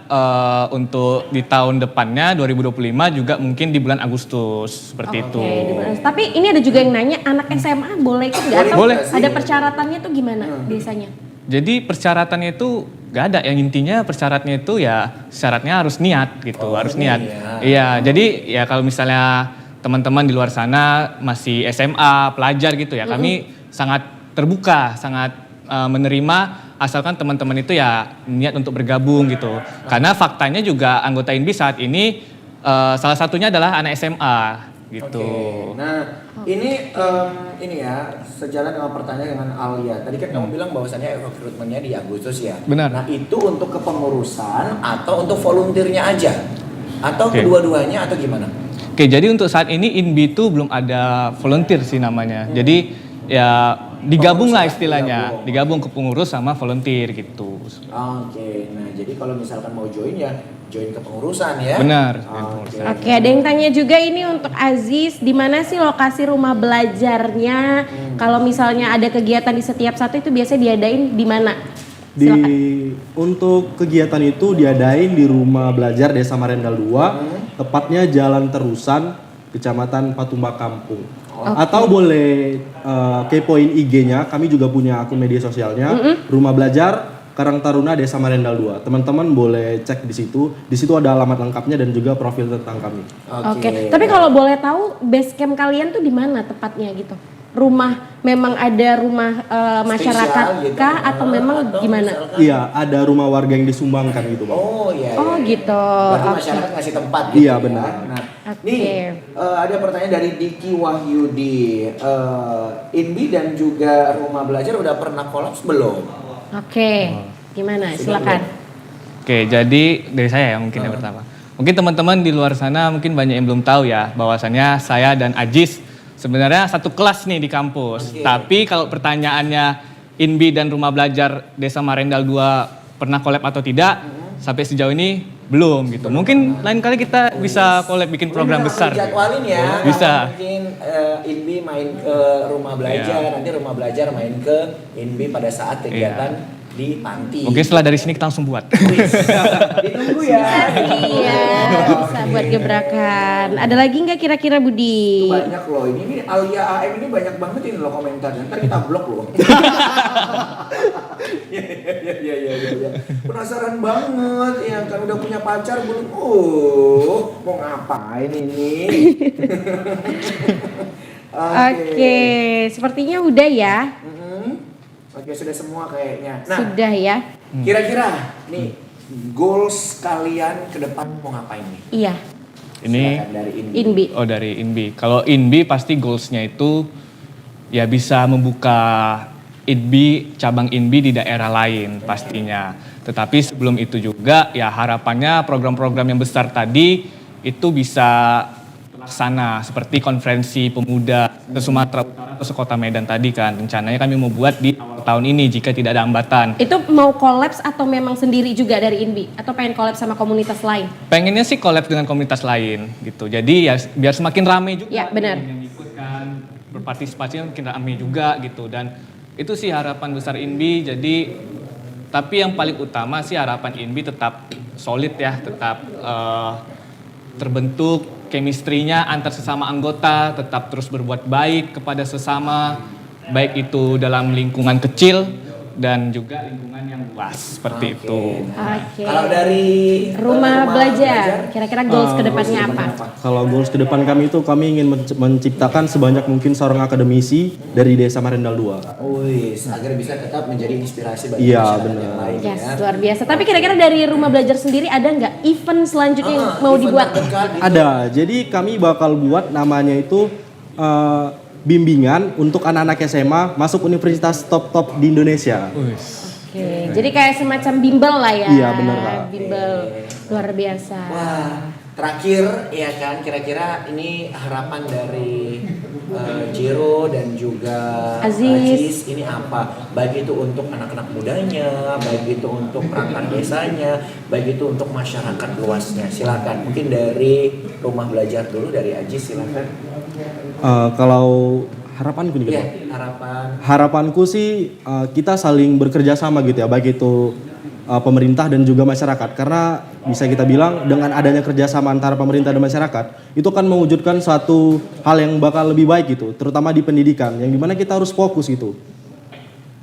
untuk di tahun depannya 2025 juga mungkin di bulan Agustus seperti itu. Di bulan- Tapi ini ada juga yang nanya anak SMA boleh ikut nggak? Atau Boleh. ada persyaratannya tuh gimana biasanya? Jadi persyaratannya itu nggak ada, yang intinya persyaratannya itu ya syaratnya harus niat gitu, harus niat. Iya, jadi ya kalau misalnya teman-teman di luar sana masih SMA, pelajar gitu ya, kami sangat terbuka, sangat menerima asalkan teman-teman itu ya niat untuk bergabung gitu. Karena faktanya juga anggota INBI saat ini salah satunya adalah anak SMA gitu. Oke. Nah, ini ya sejalan dengan pertanyaan dengan Alia. Tadi kan kamu bilang bahwasannya rekrutmennya di Agustus ya. Benar. Nah, itu untuk kepengurusan atau untuk volunteernya aja? Atau Oke. kedua-duanya atau gimana? Oke, jadi untuk saat ini INBI itu belum ada volunteer sih namanya. Jadi ya digabung lah istilahnya, digabung ke pengurus sama volunteer gitu. Oke, nah jadi kalau misalkan mau join ya join kepengurusan ya. Benar. Oke. Oke, ada yang tanya juga ini untuk Aziz, di mana sih lokasi rumah belajarnya? Kalau misalnya ada kegiatan di setiap satu itu biasanya diadain di mana? Untuk kegiatan itu diadain di Rumah Belajar Desa Marendal 2, tepatnya Jalan Terusan, Kecamatan Patumba Kampung. Atau boleh kepoin IG-nya, kami juga punya akun media sosialnya, Rumah Belajar Karang Taruna Desa Marendal 2. Teman-teman boleh cek di situ. Di situ ada alamat lengkapnya dan juga profil tentang kami. Oke. Tapi kalau boleh tahu base camp kalian tuh di mana tepatnya gitu? Rumah memang ada rumah masyarakat Spesial gitu. kah atau memang gimana? Iya, ada rumah warga yang disumbangkan gitu, Bang. Oh iya. Oh gitu. Berarti Oke. masyarakat ngasih tempat gitu. Iya, benar. Nah, Oke. nih ada pertanyaan dari Diki Wahyudi. Inbi dan juga Rumah Belajar udah pernah kolaps belum? Oke. Gimana? Silakan. Oke, jadi dari saya ya mungkin yang pertama. Mungkin teman-teman di luar sana mungkin banyak yang belum tahu ya bahwasannya saya dan Ajis sebenarnya satu kelas nih di kampus. Tapi kalau pertanyaannya Inbi dan Rumah Belajar Desa Marendal 2 pernah collab atau tidak, sampai sejauh ini belum gitu. Mungkin lain kali kita bisa collab bikin program besar. Jadwalin ya. Bisa. Mungkin Inbi main ke Rumah Belajar, nanti Rumah Belajar main ke Inbi pada saat kegiatan di panti. Mungkin setelah dari sini kita langsung buat. Ditunggu ya. Iya, bisa buat gebrakan. Ada lagi nggak kira-kira Budi? Banyak loh ini Alia AM ini banyak banget ini loh komentarnya. Ntar kita blok loh. Iya. Penasaran banget ya kan udah punya pacar belum? Oh, mau ngapain ini? Oke, sepertinya udah ya. Oke, sudah semua kayaknya. Nah, Sudah ya. kira-kira nih goals kalian ke depan mau ngapain nih? Iya. Ini Silakan dari Inbi. Inbi. Oh dari Inbi. Kalau Inbi pasti goalsnya itu ya bisa membuka Inbi, cabang Inbi di daerah lain pastinya. Tetapi sebelum itu juga ya harapannya program-program yang besar tadi itu bisa terlaksana seperti konferensi pemuda ke Sumatera Utara atau Kota Medan tadi kan. Rencananya kami mau buat di awal tahun ini jika tidak ada hambatan. Itu mau kolaps atau memang sendiri juga dari Inbi? Atau pengen kolaps sama komunitas lain? Pengennya sih collab dengan komunitas lain gitu. Jadi ya biar semakin ramai juga. Ya, benar. Yang ikut kan berpartisipasi makin ramai juga gitu. Dan itu sih harapan besar Inbi. Jadi tapi yang paling utama sih harapan Inbi tetap solid ya, tetap terbentuk chemistry-nya antar sesama anggota, tetap terus berbuat baik kepada sesama, baik itu dalam lingkungan kecil dan juga lingkungan yang luas seperti itu. Oke. Kalau dari Rumah Belajar, kira-kira goals kedepannya apa? Kalau goals ke depan kami itu kami ingin menciptakan sebanyak mungkin seorang akademisi dari Desa Marendal 2. Wih, agar bisa tetap menjadi inspirasi bagi Iya, masyarakat benar. yang lain Yes, ya. luar biasa. Tapi kira-kira dari Rumah Belajar sendiri ada nggak event selanjutnya yang mau Event dibuat? terdekat gitu. Ada, jadi kami bakal buat namanya itu bimbingan untuk anak-anak SMA masuk universitas top-top di Indonesia. Oke, jadi kayak semacam bimbel lah ya. Iya, benar, Kak. Bimbel, luar biasa. Wah, terakhir ya kan kira-kira ini harapan dari Jero dan juga Aziz. ini apa? Baik itu untuk anak-anak mudanya, baik itu untuk perangkat desanya, baik itu untuk masyarakat luasnya. Silakan. Mungkin dari Rumah Belajar dulu dari Aziz silakan. Kalau harapanku nih, Iya, Pak. Harapanku sih kita saling bekerja sama gitu ya, baik itu pemerintah dan juga masyarakat. Karena bisa kita bilang dengan adanya kerjasama antara pemerintah dan masyarakat, itu kan mewujudkan suatu hal yang bakal lebih baik gitu, terutama di pendidikan, yang dimana kita harus fokus gitu.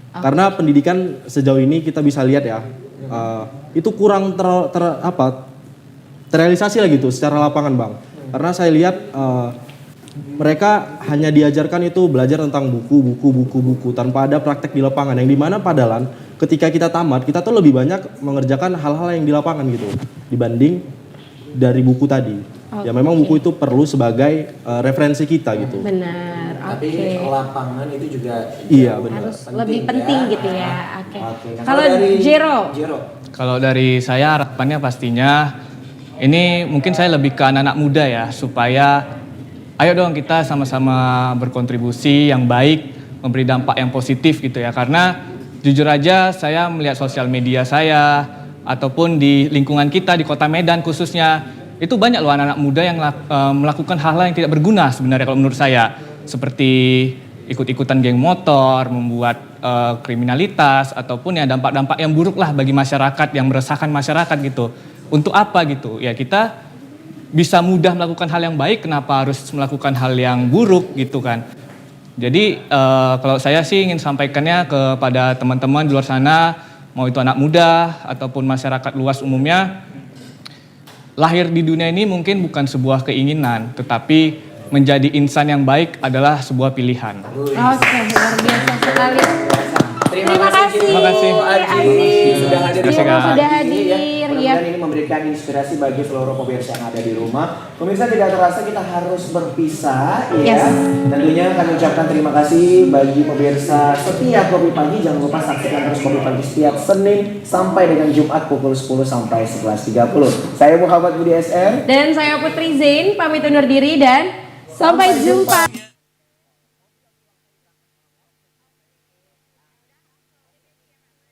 Karena pendidikan sejauh ini kita bisa lihat ya, itu kurang terrealisasi lah gitu secara lapangan, Bang. Karena saya lihat mereka hanya diajarkan itu belajar tentang buku tanpa ada praktek di lapangan, yang dimana padahal ketika kita tamat kita tuh lebih banyak mengerjakan hal-hal yang di lapangan gitu dibanding dari buku tadi. Ya memang buku itu perlu sebagai referensi kita gitu. Benar, Tapi oke. lapangan itu juga Iya, benar. Harus lebih penting gitu ya. Oke. Nah, Kalau dari Jero, Kalau dari saya harapannya pastinya ini mungkin saya lebih ke anak-anak muda ya, supaya ayo dong kita sama-sama berkontribusi yang baik, memberi dampak yang positif gitu ya. Karena jujur aja saya melihat sosial media saya ataupun di lingkungan kita di Kota Medan khususnya, itu banyak loh anak-anak muda yang melakukan hal-hal yang tidak berguna sebenarnya kalau menurut saya. Seperti ikut-ikutan geng motor, membuat kriminalitas ataupun ya dampak-dampak yang buruk lah bagi masyarakat yang meresahkan masyarakat gitu. Untuk apa gitu? Ya kita bisa mudah melakukan hal yang baik, kenapa harus melakukan hal yang buruk gitu kan? Jadi kalau saya sih ingin sampaikannya kepada teman-teman di luar sana, mau itu anak muda ataupun masyarakat luas umumnya, lahir di dunia ini mungkin bukan sebuah keinginan, tetapi menjadi insan yang baik adalah sebuah pilihan. Oke, luar biasa sekali. Terima kasih. Terima kasih. Aji sudah hadir di Terima kasih, Kak. Sudah hadir, ya. Mudah-mudahan ini memberikan inspirasi bagi seluruh pemirsa yang ada di rumah. Pemirsa, tidak terasa kita harus berpisah ya. Yes. Tentunya kami ucapkan terima kasih bagi pemirsa setiap Kopi Pagi. Jangan lupa saksikan terus Kopi Pagi setiap Senin sampai dengan Jumat pukul 10 sampai 11.30. Saya Muhammad Budi SR. Dan saya Putri Zain, pamit undur diri dan sampai jumpa.